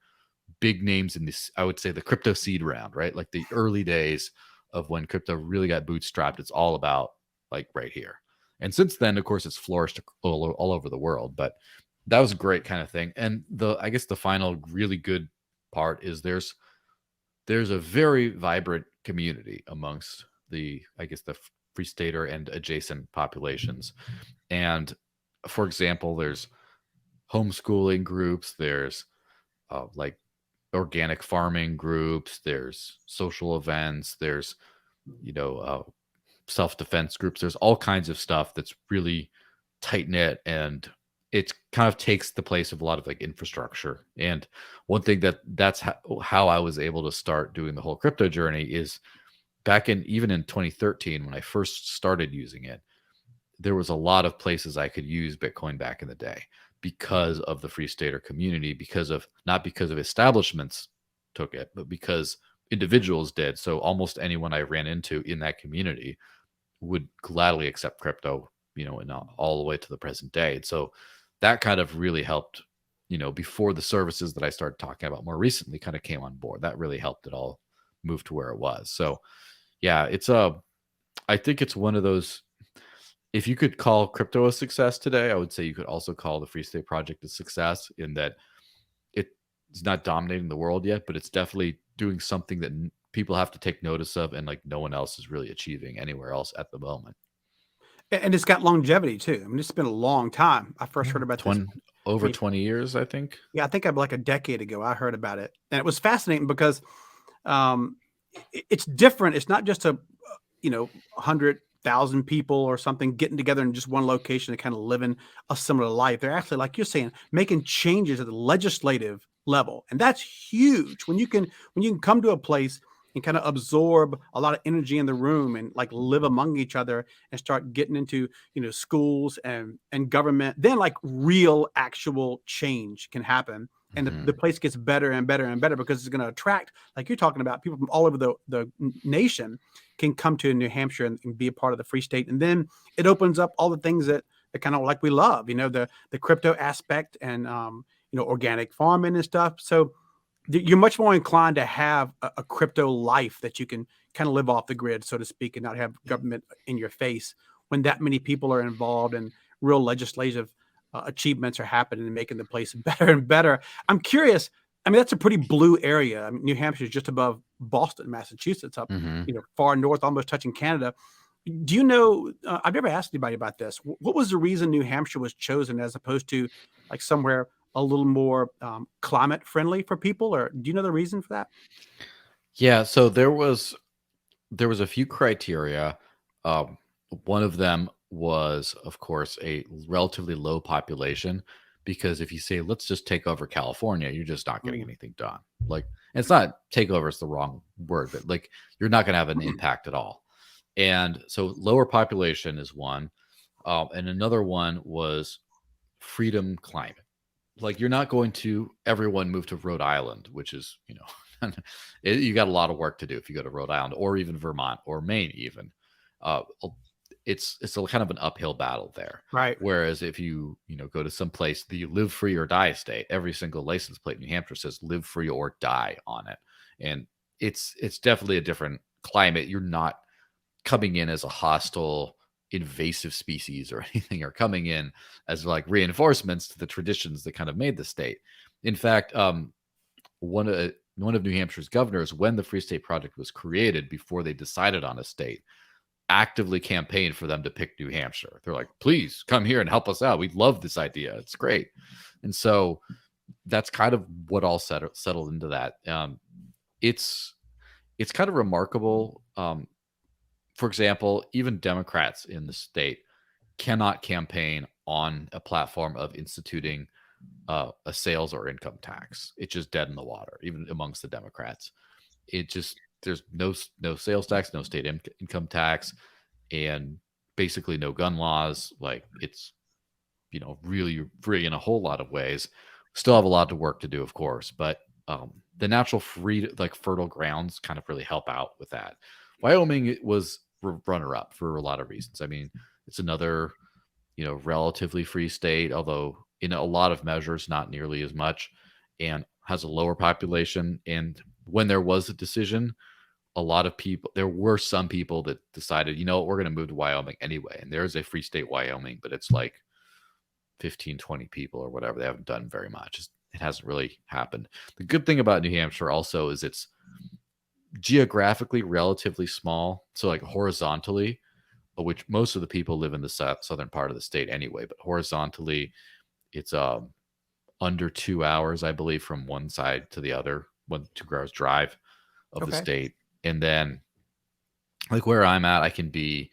big names in this. I would say the crypto seed round, right? Like the early days of when crypto really got bootstrapped. It's all about like right here. And since then, of course, it's flourished all over the world. But that was a great kind of thing. And I guess the final really good part is there's a very vibrant community amongst the free stater and adjacent populations. And for example, there's homeschooling groups, there's like organic farming groups, there's social events, there's self-defense groups, there's all kinds of stuff that's really tight knit, and it kind of takes the place of a lot of like infrastructure. And one thing that's how I was able to start doing the whole crypto journey is back even in 2013 when I first started using it, there was a lot of places I could use Bitcoin back in the day because of the free stater community, not because of establishments took it, but because individuals did. So almost anyone I ran into in that community would gladly accept crypto, and all the way to the present day. And so that kind of really helped, before the services that I started talking about more recently kind of came on board. That really helped it all move to where it was. So yeah, I think it's one of those, if you could call crypto a success today, I would say you could also call the Free State Project a success in that it's not dominating the world yet, but it's definitely doing something that people have to take notice of, and like no one else is really achieving anywhere else at the moment. And it's got longevity too. I mean, it's been a long time. I first heard about this over 20 years, I think. Yeah, I think like a decade ago, I heard about it, and it was fascinating because it's different. It's not just 100,000 people or something getting together in just one location and kind of living a similar life. They're actually, like you're saying, making changes at the legislative level, and that's huge. When you can come to a place and kind of absorb a lot of energy in the room and like live among each other and start getting into schools and government, then like real actual change can happen. And the place gets better and better and better because it's going to attract, like you're talking about, people from all over the nation can come to New Hampshire and be a part of the Free State. And then it opens up all the things that kind of like we love, the crypto aspect and, organic farming and stuff. So you're much more inclined to have a crypto life that you can kind of live off the grid, so to speak, and not have government in your face when that many people are involved and real legislative achievements are happening and making the place better and better. I'm curious. I mean, that's a pretty blue area. I mean, New Hampshire is just above Boston, Massachusetts, up far north, almost touching Canada. Do you know? I've never asked anybody about this. What was the reason New Hampshire was chosen as opposed to like somewhere a little more climate friendly for people? Or do you know the reason for that? Yeah, so there was a few criteria. One of them was, of course, a relatively low population, because if you say, let's just take over California, you're just not getting anything done. Like, it's not takeover is the wrong word, but like you're not going to have an impact at all. And so lower population is one. And another one was freedom climate. Like, you're not going to everyone move to Rhode Island, which is, you got a lot of work to do if you go to Rhode Island or even Vermont or Maine even. It's a kind of an uphill battle there. Right. Whereas if you go to some place, the live free or die state, every single license plate in New Hampshire says live free or die on it. And it's definitely a different climate. You're not coming in as a hostile invasive species or anything, or coming in as like reinforcements to the traditions that kind of made the state. In fact, one of New Hampshire's governors, when the Free State Project was created, before they decided on a state, actively campaigned for them to pick New Hampshire. They're like, please come here and help us out. We love this idea. It's great. And so that's kind of what all settled into that. it's kind of remarkable. For example, even Democrats in the state cannot campaign on a platform of instituting a sales or income tax. It's just dead in the water, even amongst the Democrats. It just there's no sales tax, no state income tax, and basically no gun laws. Like it's really free in a whole lot of ways. Still have a lot of work to do, of course, but the natural free like fertile grounds kind of really help out with that. Wyoming was runner up for a lot of reasons. I mean, it's another relatively free state, although in a lot of measures not nearly as much, and has a lower population. And when there was a decision, a lot of people, there were some people that decided, we're going to move to Wyoming anyway. And there's a free state Wyoming, but it's like 15, 20 people or whatever. They haven't done very much. It hasn't really happened. The good thing about New Hampshire also is it's geographically relatively small. So like horizontally, which most of the people live in the southern part of the state anyway, but horizontally, it's under 2 hours, I believe, from one side to the other, 2 hours drive of the Okay. state. And then, like where I'm at, I can be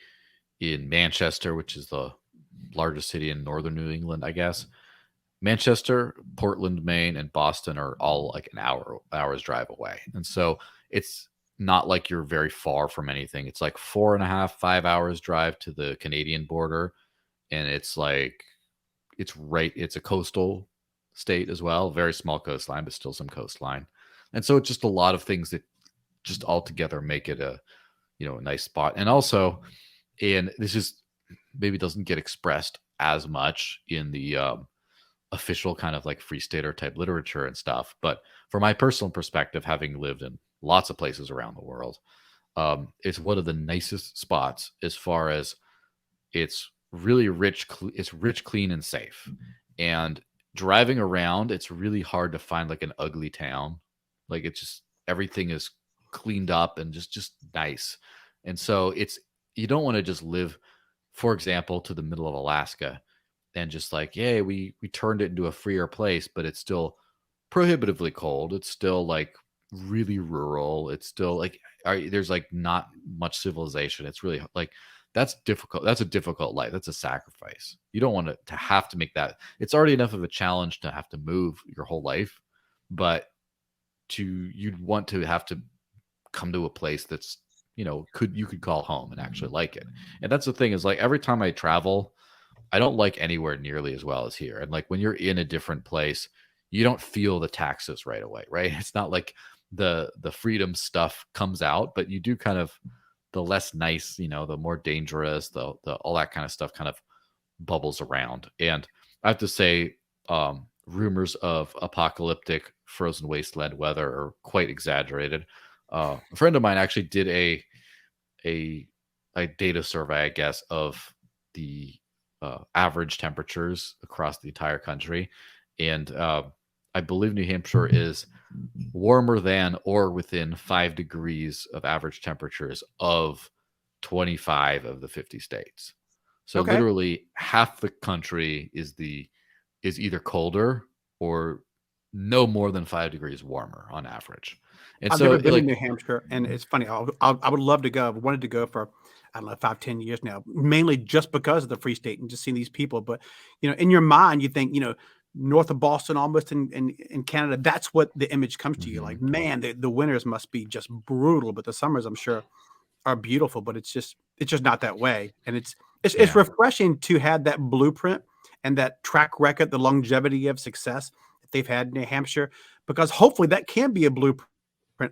in Manchester, which is the largest city in northern New England, I guess. Manchester, Portland, Maine, and Boston are all like an hour's drive away. And so it's not like you're very far from anything. It's like 4.5, 5 hours drive to the Canadian border. And it's like, it's a coastal state as well, very small coastline, but still some coastline. And so it's just a lot of things that just altogether make it a nice spot. And also, and this is maybe doesn't get expressed as much in the official kind of like free stater type literature and stuff. But from my personal perspective, having lived in lots of places around the world, it's one of the nicest spots as far as it's really rich. It's rich, clean, and safe. And driving around, it's really hard to find like an ugly town. Like it's just everything is cleaned up and just nice. And so you don't want to just live, for example, to the middle of Alaska and just like, yeah, we turned it into a freer place, but it's still prohibitively cold. It's still like really rural. It's still like there's like not much civilization. It's really like that's difficult. That's a difficult life. That's a sacrifice. You don't want to have to make that. It's already enough of a challenge to have to move your whole life, but you'd want to have to come to a place that's you could call home and actually like it. And that's the thing is like every time I travel, I don't like anywhere nearly as well as here. And like when you're in a different place, you don't feel the taxes right away, right? It's not like the freedom stuff comes out, but you do kind of the less nice, the more dangerous, the all that kind of stuff kind of bubbles around. And I have to say, rumors of apocalyptic frozen wasteland weather are quite exaggerated. A friend of mine actually did a data survey, I guess, of the average temperatures across the entire country, and I believe New Hampshire is warmer than or within 5 degrees of average temperatures of 25 of the 50 states. So Okay. literally half the country is either colder or no more than 5 degrees warmer on average. And I've so never been to like New Hampshire, and it's funny. I would love to go. I've wanted to go for, I don't know, 5, 10 years now, mainly just because of the Free State and just seeing these people. But in your mind, you think north of Boston, almost in Canada. That's what the image comes to you. Like, mhm, man, the winters must be just brutal, but the summers, I'm sure, are beautiful. But it's just not that way, and it's yeah. refreshing to have that blueprint and that track record, the longevity of success that they've had in New Hampshire, because hopefully that can be a blueprint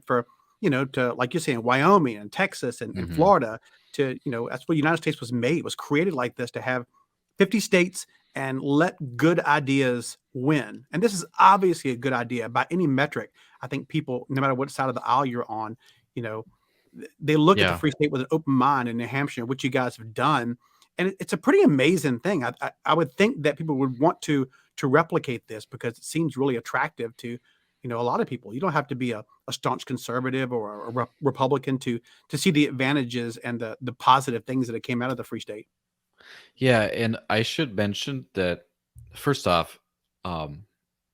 for to, like you're saying, Wyoming and Texas and Mhm. Florida. That's what the United States was created like this, to have 50 states and let good ideas win. And this is obviously a good idea by any metric. I think people, no matter what side of the aisle you're on, you know they look at the Yeah. free state with an open mind in New Hampshire, which you guys have done. And it's a pretty amazing thing. I would think that people would want to replicate this, because it seems really attractive to a lot of people. You don't have to be a staunch conservative or a Republican to see the advantages and the positive things that came out of the free state. Yeah, and I should mention that first off, um,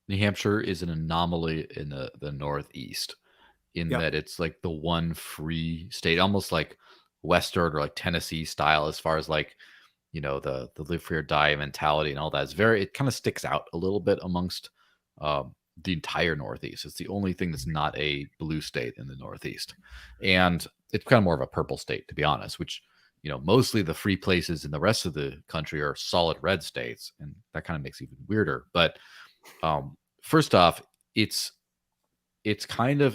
New Hampshire is an anomaly in the Northeast. in Yep. that it's like the one free state, almost like Western or like Tennessee style, as far as like, the live free or die mentality and all that. It kind of sticks out a little bit amongst the entire Northeast. It's the only thing that's not a blue state in the Northeast. And it's kind of more of a purple state, to be honest, which, mostly the free places in the rest of the country are solid red states. And that kind of makes it even weirder. But first off, it's kind of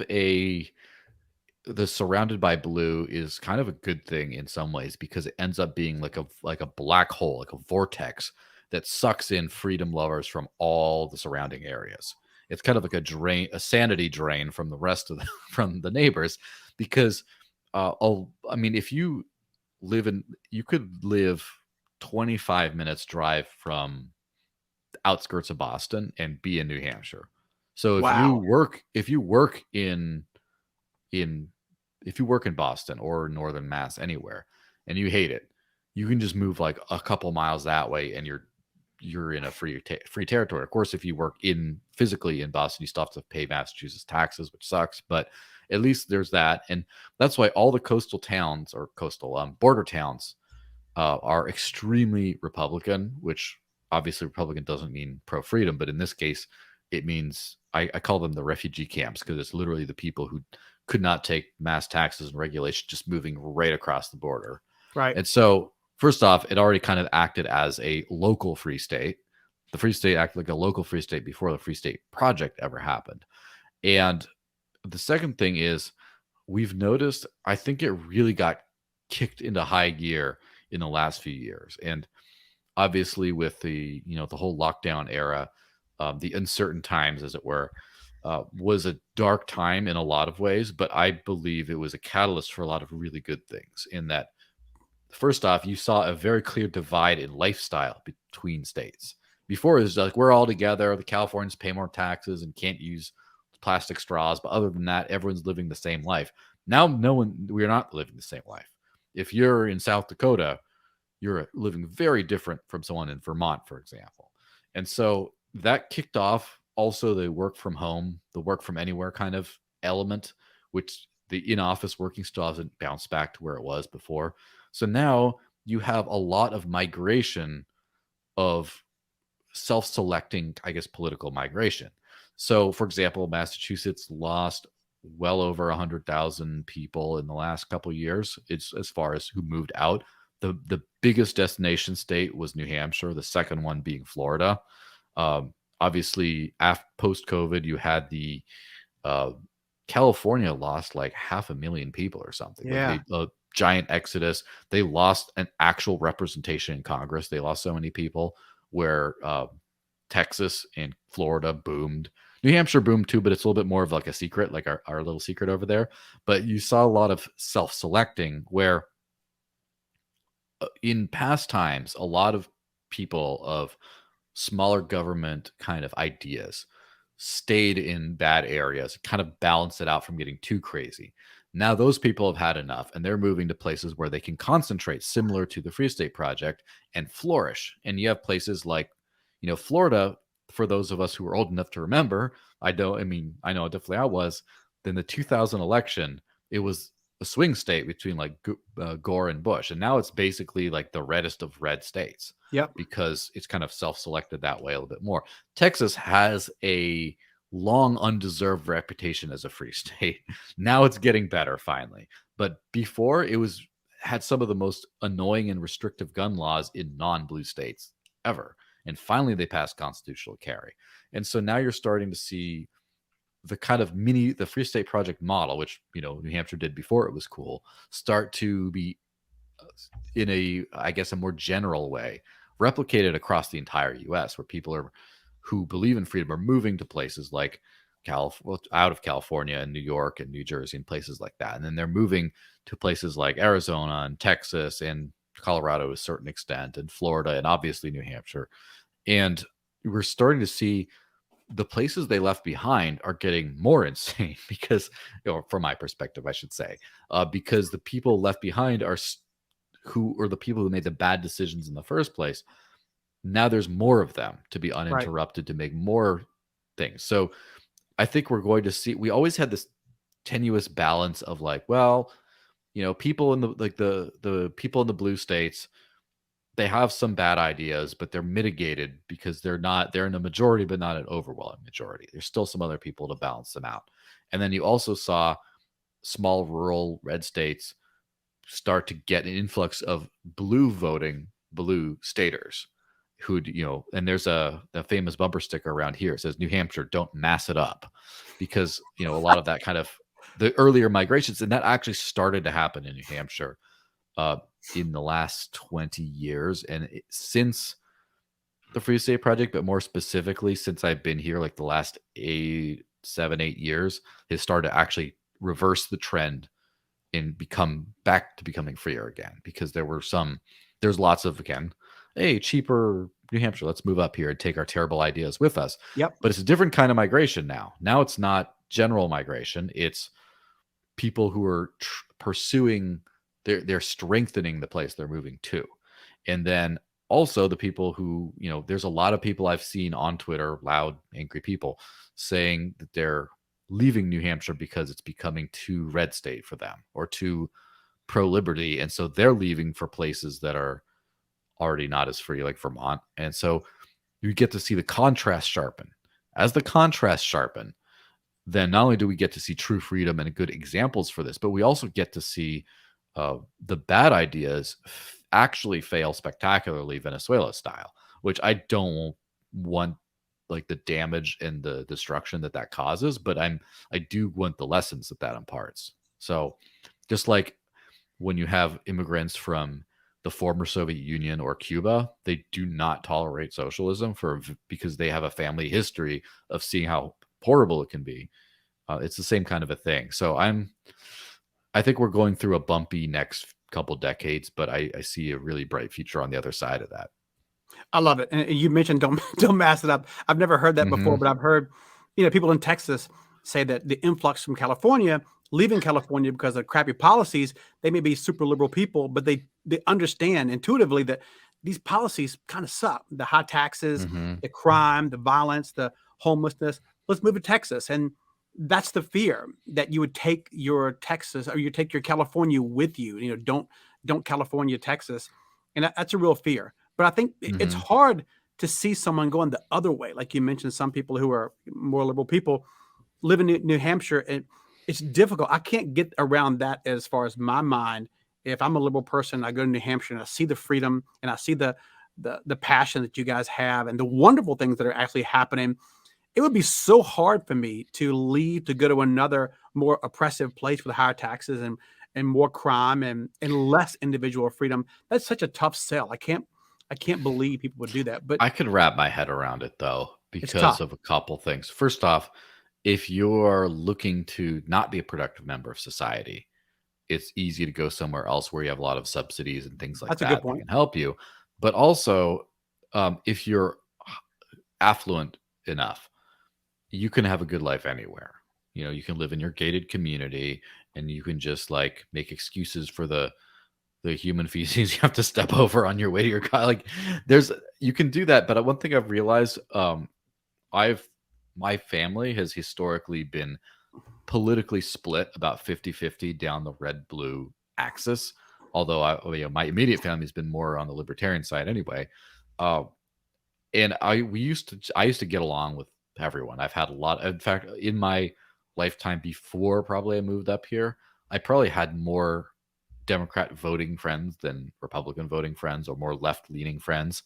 the surrounded by blue is kind of a good thing in some ways, because it ends up being like a black hole, like a vortex that sucks in freedom lovers from all the surrounding areas. It's kind of like a sanity drain from the rest of from the neighbors, because I mean, if you you could live 25 minutes drive from the outskirts of Boston and be in New Hampshire. So Wow. if you work in if you work in Boston or Northern Mass, anywhere, and you hate it, you can just move like a couple miles that way, and you're in a free territory. Of course, if you work physically in Boston, you still have to pay Massachusetts taxes, which sucks. But at least there's that, and that's why all the coastal towns or coastal border towns are extremely Republican. Which obviously Republican doesn't mean pro freedom, but in this case, it means I call them the refugee camps, because it's literally the people who could not take mass taxes and regulation just moving right across the border. Right. And so, first off, it already kind of acted as a local free state. The free state acted like a local free state before the Free State Project ever happened. And the second thing is, we've noticed, I think it really got kicked into high gear in the last few years. And obviously, with the whole lockdown era, the uncertain times, as it were, was a dark time in a lot of ways, but I believe it was a catalyst for a lot of really good things. In that, first off, you saw a very clear divide in lifestyle between states. Before, it was like we're all together. The Californians pay more taxes and can't use plastic straws, but other than that, everyone's living the same life. Now, we're not living the same life. If you're in South Dakota, you're living very different from someone in Vermont, for example. And so that kicked off also the work from home, the work from anywhere kind of element, which the in office working still hasn't bounced back to where it was before. So now you have a lot of migration of self selecting, I guess, political migration. So, for example, Massachusetts lost well over 100,000 people in the last couple of years. It's as far as who moved out. The biggest destination state was New Hampshire, the second one being Florida. Obviously, after post COVID, you had the uh, California lost like 500,000 people or something. Like Yeah. a giant exodus. They lost an actual representation in Congress. They lost so many people. Where Texas and Florida boomed. New Hampshire boomed too, but it's a little bit more of like a secret, like our little secret over there. But you saw a lot of self-selecting where in past times, a lot of people of smaller government kind of ideas stayed in bad areas, kind of balance it out from getting too crazy. Now those people have had enough, and they're moving to places where they can concentrate, similar to the Free State Project, and flourish. And you have places like, Florida. For those of us who are old enough to remember, I don't. I mean, I know definitely I was. In the 2000 election, it was a swing state between like Gore and Bush, and now it's basically like the reddest of red states, Yep. because it's kind of self-selected that way a little bit more. Texas has a long undeserved reputation as a free state. Now it's getting better finally. But before, it was had some of the most annoying and restrictive gun laws in non-blue states ever. And finally they passed constitutional carry. And so now you're starting to see the kind of the Free State Project model, which New Hampshire did before it was cool, start to be in I guess, a more general way replicated across the entire U.S., where people who believe in freedom are moving to places like out of California and New York and New Jersey and places like that, and then they're moving to places like Arizona and Texas and Colorado to a certain extent, and Florida, and obviously New Hampshire. And we're starting to see the places they left behind are getting more insane because, from my perspective, I should say, because the people left behind who are the people who made the bad decisions in the first place. Now there's more of them to be Right. uninterrupted to make more things. So I think we're going to see, we always had this tenuous balance of like, well, people in the people in the blue states, they have some bad ideas, but they're mitigated because they're in a majority, but not an overwhelming majority. There's still some other people to balance them out. And then you also saw small rural red states start to get an influx of blue staters who'd, and there's a famous bumper sticker around here. It says, New Hampshire, don't mass it up, because, a lot of that kind of the earlier migrations, and that actually started to happen in New Hampshire uh, in the last 20 years. And since the Free State Project, but more specifically, since I've been here, like the last 7, 8 years, has started to actually reverse the trend and become back to becoming freer again, because there's lots of, again, hey, cheaper New Hampshire, let's move up here and take our terrible ideas with us. Yep. But it's a different kind of migration now it's not general migration, it's people who are pursuing, they're strengthening the place they're moving to. And then also the people who, there's a lot of people I've seen on Twitter, loud angry people, saying that they're leaving New Hampshire because it's becoming too red state for them or too pro liberty, and so they're leaving for places that are already not as free, like Vermont. And so you get to see the contrast sharpen. As the contrast sharpen, then not only do we get to see true freedom and good examples for this, but we also get to see the bad ideas actually fail spectacularly, Venezuela style, which I don't want, like the damage and the destruction that causes, but I do want the lessons that imparts. So just like when you have immigrants from the former Soviet Union or Cuba, they do not tolerate socialism because they have a family history of seeing how horrible it can be. It's the same kind of a thing. So I think we're going through a bumpy next couple decades, but I see a really bright future on the other side of that. I love it. And you mentioned don't mass it up. I've never heard that before, but I've heard, people in Texas say that the influx from California, leaving California because of crappy policies, they may be super liberal people, but they understand intuitively that these policies kind of suck. The high taxes, the crime, the violence, the homelessness. Let's move to Texas. And that's the fear, that you would take your Texas or you take your California with you. Don't California Texas. And that's a real fear. But I think it's hard to see someone going the other way. Like you mentioned, some people who are more liberal people live in New Hampshire, and it's difficult. I can't get around that as far as my mind. If I'm a liberal person, I go to New Hampshire and I see the freedom and I see the passion that you guys have and the wonderful things that are actually happening. It would be so hard for me to leave to go to another more oppressive place with higher taxes and more crime and less individual freedom. That's such a tough sell. I can't believe people would do that. But I could wrap my head around it though, it's because tough. of a couple things. First off, if you're looking to not be a productive member of society, it's easy to go somewhere else where you have a lot of subsidies and things like That's a good that point. can help you. But also, if you're affluent enough, you can have a good life anywhere. You can live in your gated community and you can just like make excuses for the human feces you have to step over on your way to your car. Like you can do that. But one thing I've realized, my family has historically been politically split about 50-50 down the red blue axis. Although my immediate family has been more on the libertarian side anyway. And I used to get along with everyone. I've had a lot. In fact, in my lifetime before probably I moved up here, I probably had more Democrat voting friends than Republican voting friends, or more left leaning friends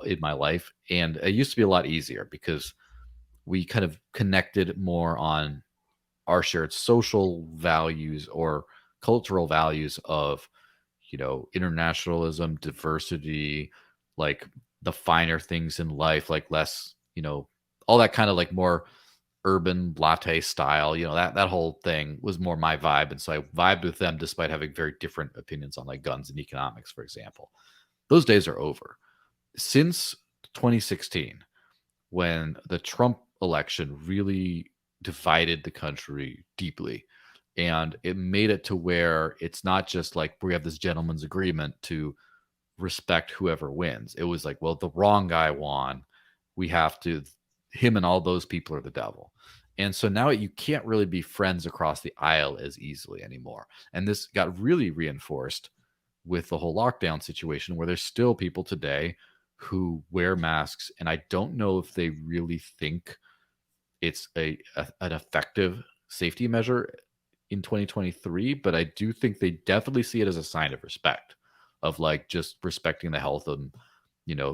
in my life. And it used to be a lot easier because we kind of connected more on our shared social values or cultural values of, internationalism, diversity, like the finer things in life, like less, all that kind of like more urban latte style, that whole thing was more my vibe. And so I vibed with them despite having very different opinions on like guns and economics, for example. Those days are over. Since 2016, when the Trump election really divided the country deeply, and it made it to where it's not just like we have this gentleman's agreement to respect whoever wins. It was like, well, the wrong guy won. We have to, him and all those people are the devil. And so now you can't really be friends across the aisle as easily anymore. And this got really reinforced with the whole lockdown situation, where there's still people today who wear masks. And I don't know if they really think it's an effective safety measure in 2023, but I do think they definitely see it as a sign of respect, of like just respecting the health and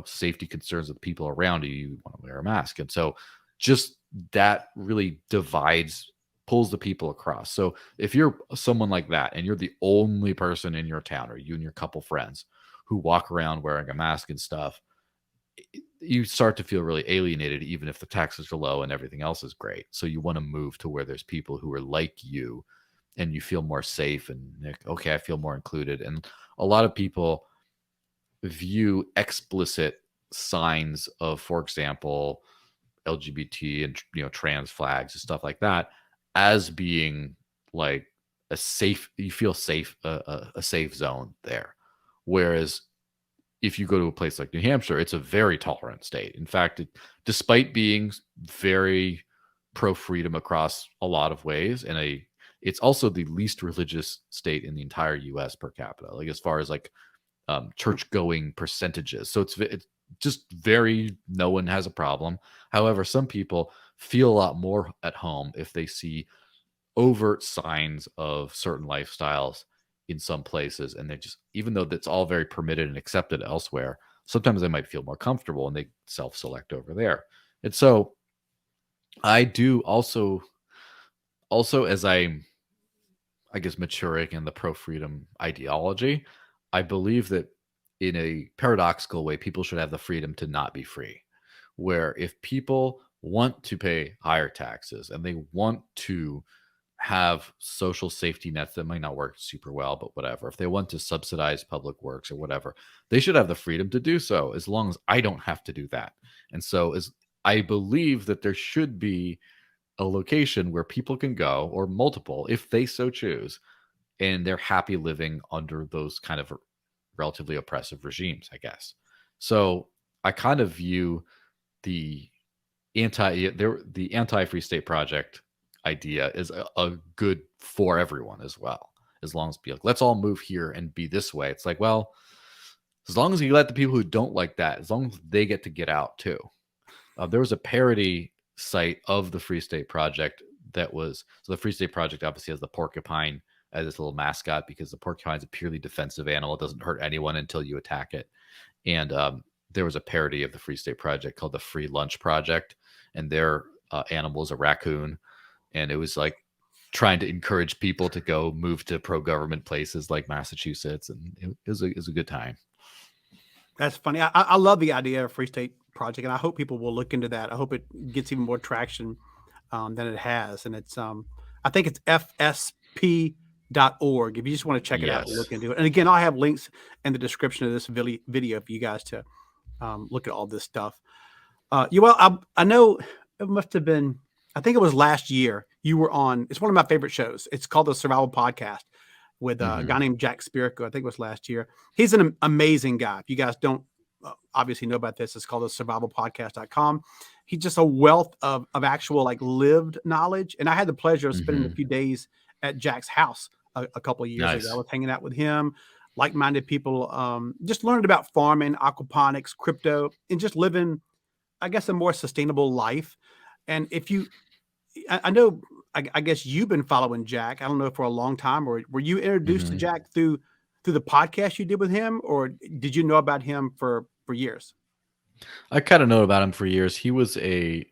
safety concerns of the people around you. You want to wear a mask, and so just that really pulls the people across. So if you're someone like that and you're the only person in your town, or you and your couple friends who walk around wearing a mask and stuff, you start to feel really alienated, even if the taxes are low and everything else is great. So you want to move to where there's people who are like you, and you feel more safe and like, okay, I feel more included. And a lot of people view explicit signs of, for example, LGBT and trans flags and stuff like that as being like you feel safe, a safe zone there. Whereas if you go to a place like New Hampshire, it's a very tolerant state. In fact, despite being very pro freedom across a lot of ways, it's also the least religious state in the entire U.S. per capita, like as far as like church going percentages. So it's just no one has a problem. However, some people feel a lot more at home if they see overt signs of certain lifestyles in some places, and they just, even though that's all very permitted and accepted elsewhere, sometimes they might feel more comfortable and they self-select over there. And so I do also as I guess maturing in the pro freedom ideology, I believe that in a paradoxical way, people should have the freedom to not be free. Where if people want to pay higher taxes and they want to have social safety nets that might not work super well, but whatever, if they want to subsidize public works or whatever, they should have the freedom to do so, as long as I don't have to do that. And so as I believe that there should be a location where people can go, or multiple if they so choose, and they're happy living under those kind of relatively oppressive regimes, I guess. So I kind of view the anti-free state project idea is a good for everyone as well, as long as be like, let's all move here and be this way. It's like, well, as long as you let the people who don't like that, as long as they get to get out too. There was a parody site of the Free State Project so the Free State Project obviously has the porcupine as its little mascot, because the porcupine is a purely defensive animal. It doesn't hurt anyone until you attack it. And there was a parody of the Free State Project called the Free Lunch Project, and their animal is a raccoon. And it was like trying to encourage people to go move to pro-government places like Massachusetts, and it was a good time. That's funny. I love the idea of Free State Project, and I hope people will look into that. I hope it gets even more traction than it has. And it's I think it's fsp.org if you just want to check it out and look into it. And again, I'll have links in the description of this video for you guys to look at all this stuff. I know it must have been, I think it was last year, you were on, it's one of my favorite shows. It's called the Survival Podcast with a guy named Jack Spirko. I think it was last year. He's an amazing guy. If you guys don't obviously know about this, it's called the survivalpodcast.com. He's just a wealth of actual like lived knowledge. And I had the pleasure of spending a few days at Jack's house a couple of years ago. I was hanging out with him, like-minded people, just learning about farming, aquaponics, crypto, and just living, I guess, a more sustainable life. And if you, I know, I guess you've been following Jack, I don't know, for a long time, or were you introduced to Jack through the podcast you did with him, or did you know about him for years? I kind of know about him for years. He was a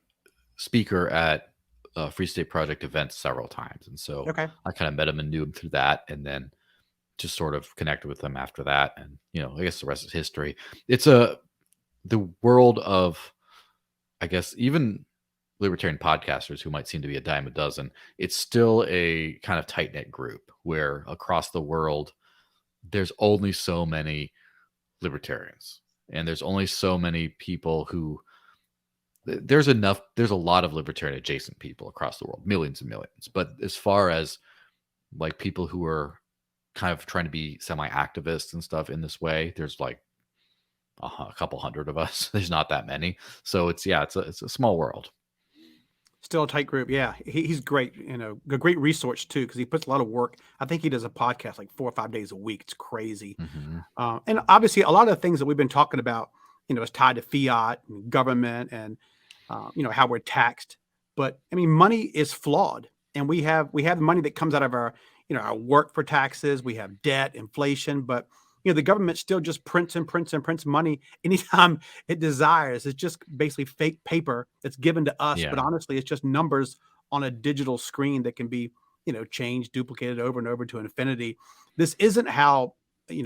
speaker at Free State Project events several times. And so I kind of met him and knew him through that, and then just sort of connected with him after that. And, I guess the rest is history. It's the world of, I guess, even libertarian podcasters who might seem to be a dime a dozen. It's still a kind of tight knit group where across the world, there's only so many libertarians, and there's only so many people who there's a lot of libertarian adjacent people across the world, millions and millions. But as far as like people who are kind of trying to be semi-activists and stuff in this way, there's like a couple hundred of us. There's not that many. So it's a small world. Still a tight group. Yeah, he's great. A great resource too because he puts a lot of work. I think he does a podcast like 4 or 5 days a week. It's crazy. Hmm. And obviously, a lot of the things that we've been talking about, is tied to fiat and government and how we're taxed. But I mean, money is flawed, and we have money that comes out of our work for taxes. We have debt, inflation, but the government still just prints and prints and prints money anytime it desires. It's just basically fake paper that's given to us, but Yeah. honestly, it's just numbers on a digital screen that can be changed, duplicated over and over to infinity. This isn't how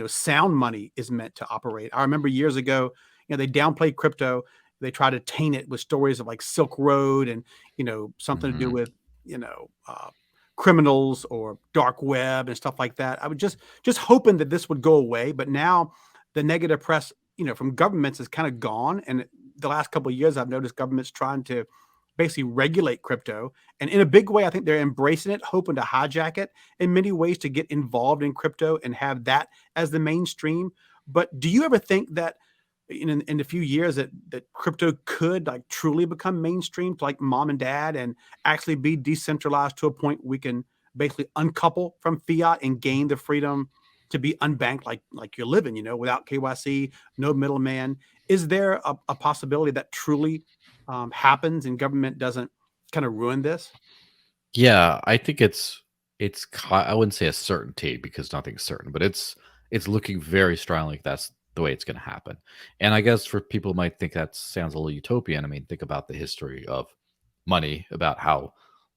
sound money is meant to operate. I remember years ago, they downplayed crypto. They try to taint it with stories of like Silk Road and something to do Hmm. with you know uh, criminals or dark web and stuff like that. I would just hoping that this would go away, but now the negative press from governments is kind of gone. And the last couple of years, I've noticed governments trying to basically regulate crypto, and in a big way, I think they're embracing it, hoping to hijack it in many ways to get involved in crypto and have that as the mainstream. But do you ever think that in a few years that crypto could like truly become mainstream to like mom and dad and actually be decentralized to a point we can basically uncouple from fiat and gain the freedom to be unbanked like you're living, without KYC, no middleman? Is there a possibility that truly happens and government doesn't kind of ruin this? Yeah, I think I wouldn't say a certainty because nothing's certain, but it's looking very strongly like that's the way it's going to happen. And I guess for people who might think that sounds a little utopian, I mean, think about the history of money, about how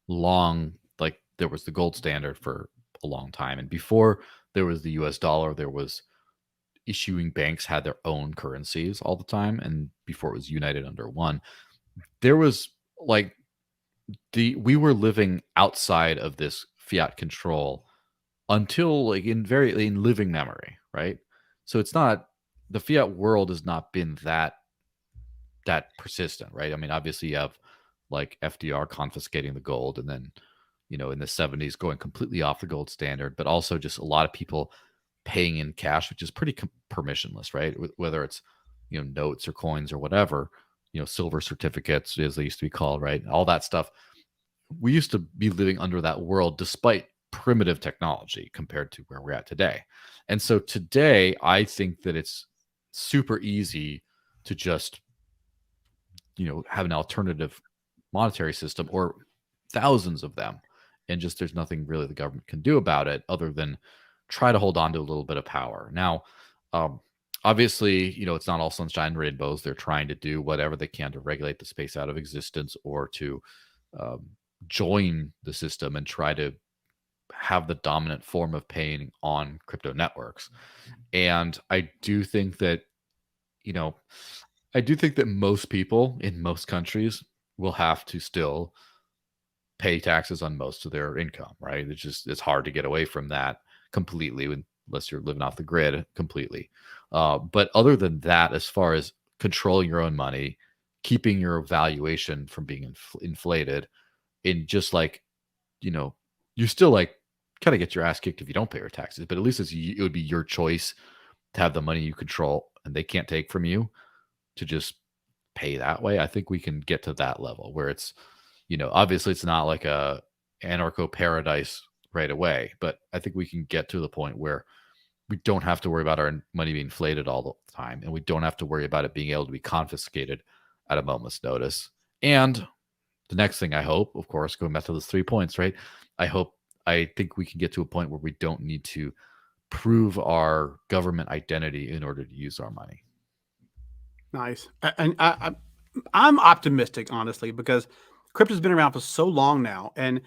long like there was the gold standard for a long time, and before there was the US dollar, there was issuing banks had their own currencies all the time, and before it was united under one, there was like the we were living outside of this fiat control until like in living memory, right? So it's not the fiat world has not been that persistent, right? I mean, obviously you have like FDR confiscating the gold and then, in the 70s going completely off the gold standard, but also just a lot of people paying in cash, which is pretty permissionless, right? Whether it's, notes or coins or whatever, silver certificates as they used to be called, right? All that stuff. We used to be living under that world despite primitive technology compared to where we're at today. And so today, I think that it's super easy to just, have an alternative monetary system or thousands of them. And just there's nothing really the government can do about it other than try to hold on to a little bit of power. Now, um, obviously, it's not all sunshine and rainbows. They're trying to do whatever they can to regulate the space out of existence or to um, join the system and try to have the dominant form of paying on crypto networks. And you know, I do think that most people in most countries will have to still pay taxes on most of their income, right? It's hard to get away from that completely unless you're living off the grid completely. But other than that, as far as controlling your own money, keeping your valuation from being inflated, in just like you know, you still like kind of get your ass kicked if you don't pay your taxes, but at least it would be your choice to have the money you control and they can't take from you to just pay that way. I think we can get to that level where it's, obviously it's not like a anarcho paradise right away, but I think we can get to the point where we don't have to worry about our money being inflated all the time and we don't have to worry about it being able to be confiscated at a moment's notice. And the next thing I hope, of course, going back to those 3 points, right? I think we can get to a point where we don't need to prove our government identity in order to use our money. Nice. And I'm optimistic, honestly, because crypto's been around for so long now, and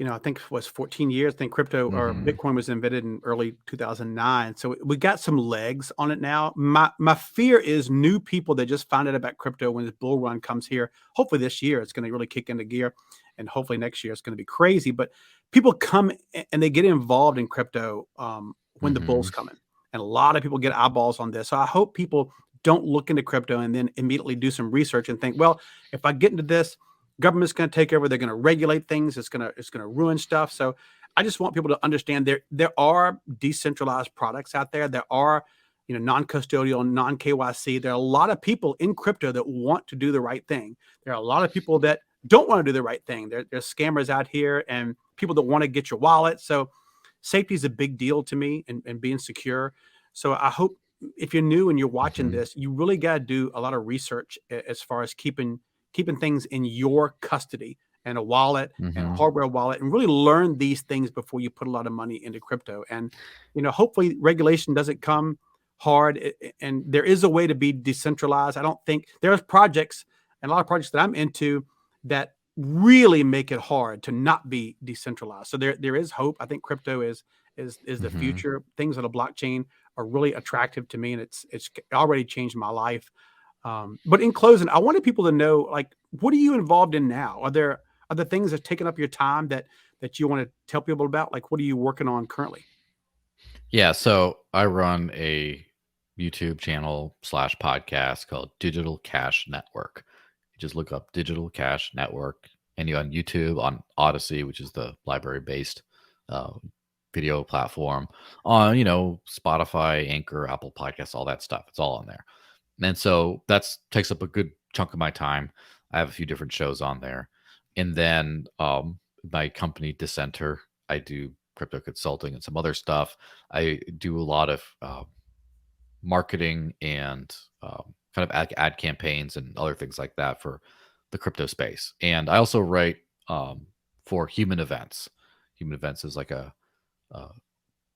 I think it was 14 years. I think crypto or Hmm. Bitcoin was invented in early 2009. So we got some legs on it now. My fear is new people that just found out about crypto when this bull run comes here. Hopefully this year it's going to really kick into gear, and hopefully next year it's going to be crazy. But people come and they get involved in crypto when the bull's Hmm. coming, and a lot of people get eyeballs on this. So I hope people don't look into crypto and then immediately do some research and think, well, if I get into this, government's going to take over. They're going to regulate things. It's going to ruin stuff. So I just want people to understand there are decentralized products out there. There are non-custodial, non-KYC. There are a lot of people in crypto that want to do the right thing. There are a lot of people that don't want to do the right thing. There's scammers out here and people that want to get your wallet. So safety is a big deal to me, and being secure. So I hope if you're new and you're watching Hmm. this, you really got to do a lot of research as far as keeping things in your custody, and a wallet and a Hmm. hardware wallet, and really learn these things before you put a lot of money into crypto. And hopefully regulation doesn't come hard, and there is a way to be decentralized. I don't think there's projects, and a lot of projects that I'm into, that really make it hard to not be decentralized. So there is hope. I think crypto is the Hmm. future. Things on the blockchain are really attractive to me, and it's already changed my life. But in closing, I wanted people to know, like, what are you involved in now? Are there things that taking up your time that you want to tell people about? Like, what are you working on currently? Yeah, so I run a YouTube channel slash podcast called Digital Cash Network. You just look up Digital Cash Network, and you on YouTube, on Odyssey, which is the library based uh, video platform, on Spotify, Anchor, Apple Podcasts, all that stuff. It's all on there. And so that's takes up a good chunk of my time. I have a few different shows on there. And then my company Dissenter, I do crypto consulting and some other stuff. I do a lot of marketing and kind of ad campaigns and other things like that for the crypto space. And I also write for Human Events. Human Events is like a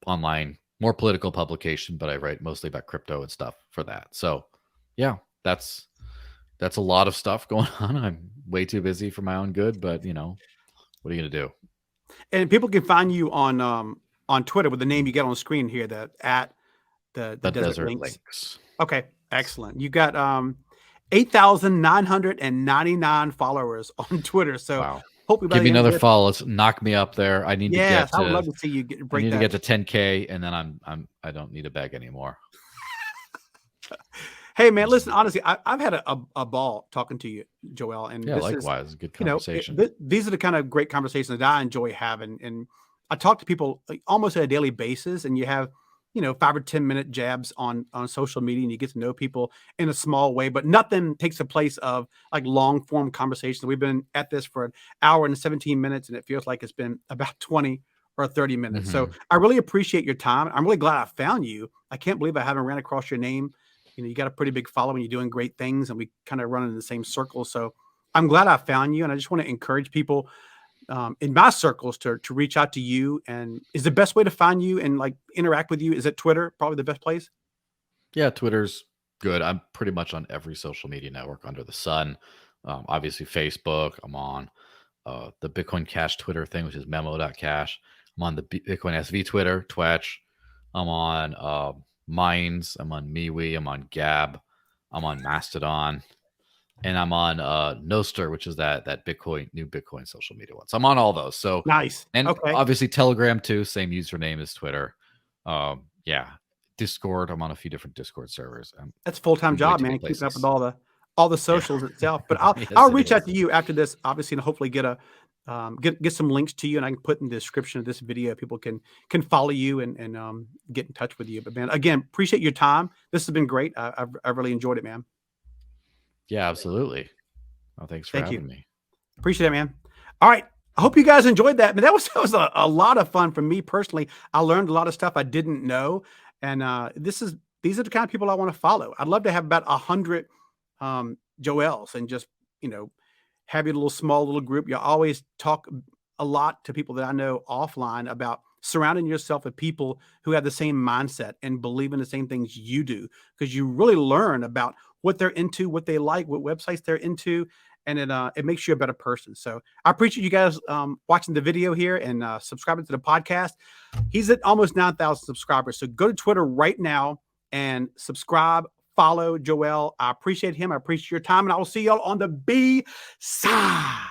online, more political publication, but I write mostly about crypto and stuff for that. So, yeah, that's a lot of stuff going on. I'm way too busy for my own good, but what are you gonna do? And people can find you on Twitter with the name you get on the screen here, the at the The Desert desert Links. links. Okay, excellent. You got 8,999 followers on Twitter. So Wow. hopefully by Give the me end of another this, follow. Let's knock me up there. yes, I would love to see you I break need to that. get to 10K, and then I don't need a bag anymore. Hey man, listen, honestly, I've had a ball talking to you, Joel, and Yeah, this is, likewise. Good conversation. these are the kind of great conversations that I enjoy having. And I talk to people like almost on a daily basis, and you have, 5 or 10 minute jabs on social media, and you get to know people in a small way, but nothing takes the place of like long form conversations. We've been at this for an hour and 17 minutes, and it feels like it's been about 20 or 30 minutes. So Hmm. I really appreciate your time. I'm really glad I found you. I can't believe I haven't ran across your name. You got a pretty big following. You're doing great things, and we kind of run in the same circles. So I'm glad I found you, and I just want to encourage people in my circles to reach out to you. And is the best way to find you and like interact with you, is it Twitter? Probably the best place. Yeah, Twitter's good. I'm pretty much on every social media network under the sun. Obviously, Facebook. I'm on the Bitcoin Cash Twitter thing, which is memo.cash. I'm on the Bitcoin SV Twitter, Twitch. I'm on Minds. I'm on MeWe. I'm on Gab. I'm on Mastodon. And I'm on Nostr, which is that new Bitcoin social media one. So I'm on all those. So, Nice. and Okay. obviously Telegram too, same username as Twitter. Yeah, Discord. I'm on a few different Discord servers. I'm That's a full-time in way job, too man, many keeping up with places. all the Yeah, socials itself. But I'll yes, I'll it reach out is. to you after this, obviously, and hopefully get some links to you, and I can put in the description of this video. People can follow you and get in touch with you. But man, again, appreciate your time. This has been great. I've really enjoyed it, man. Yeah, absolutely. Well, thanks for Thank you. having me. Appreciate it, man. All right. I hope you guys enjoyed that. Man, that was a lot of fun for me personally. I learned a lot of stuff I didn't know. And these are the kind of people I want to follow. I'd love to have about 100 Joels, and just, you know, have your little small little group. You always talk a lot to people that I know offline about surrounding yourself with people who have the same mindset and believe in the same things you do, because you really learn about what they're into, what they like, what websites they're into, and it makes you a better person. So I appreciate you guys watching the video here and subscribing to the podcast. He's at almost 9,000 subscribers. So go to Twitter right now and subscribe, follow Joel. I appreciate him. I appreciate your time, and I will see y'all on the B side.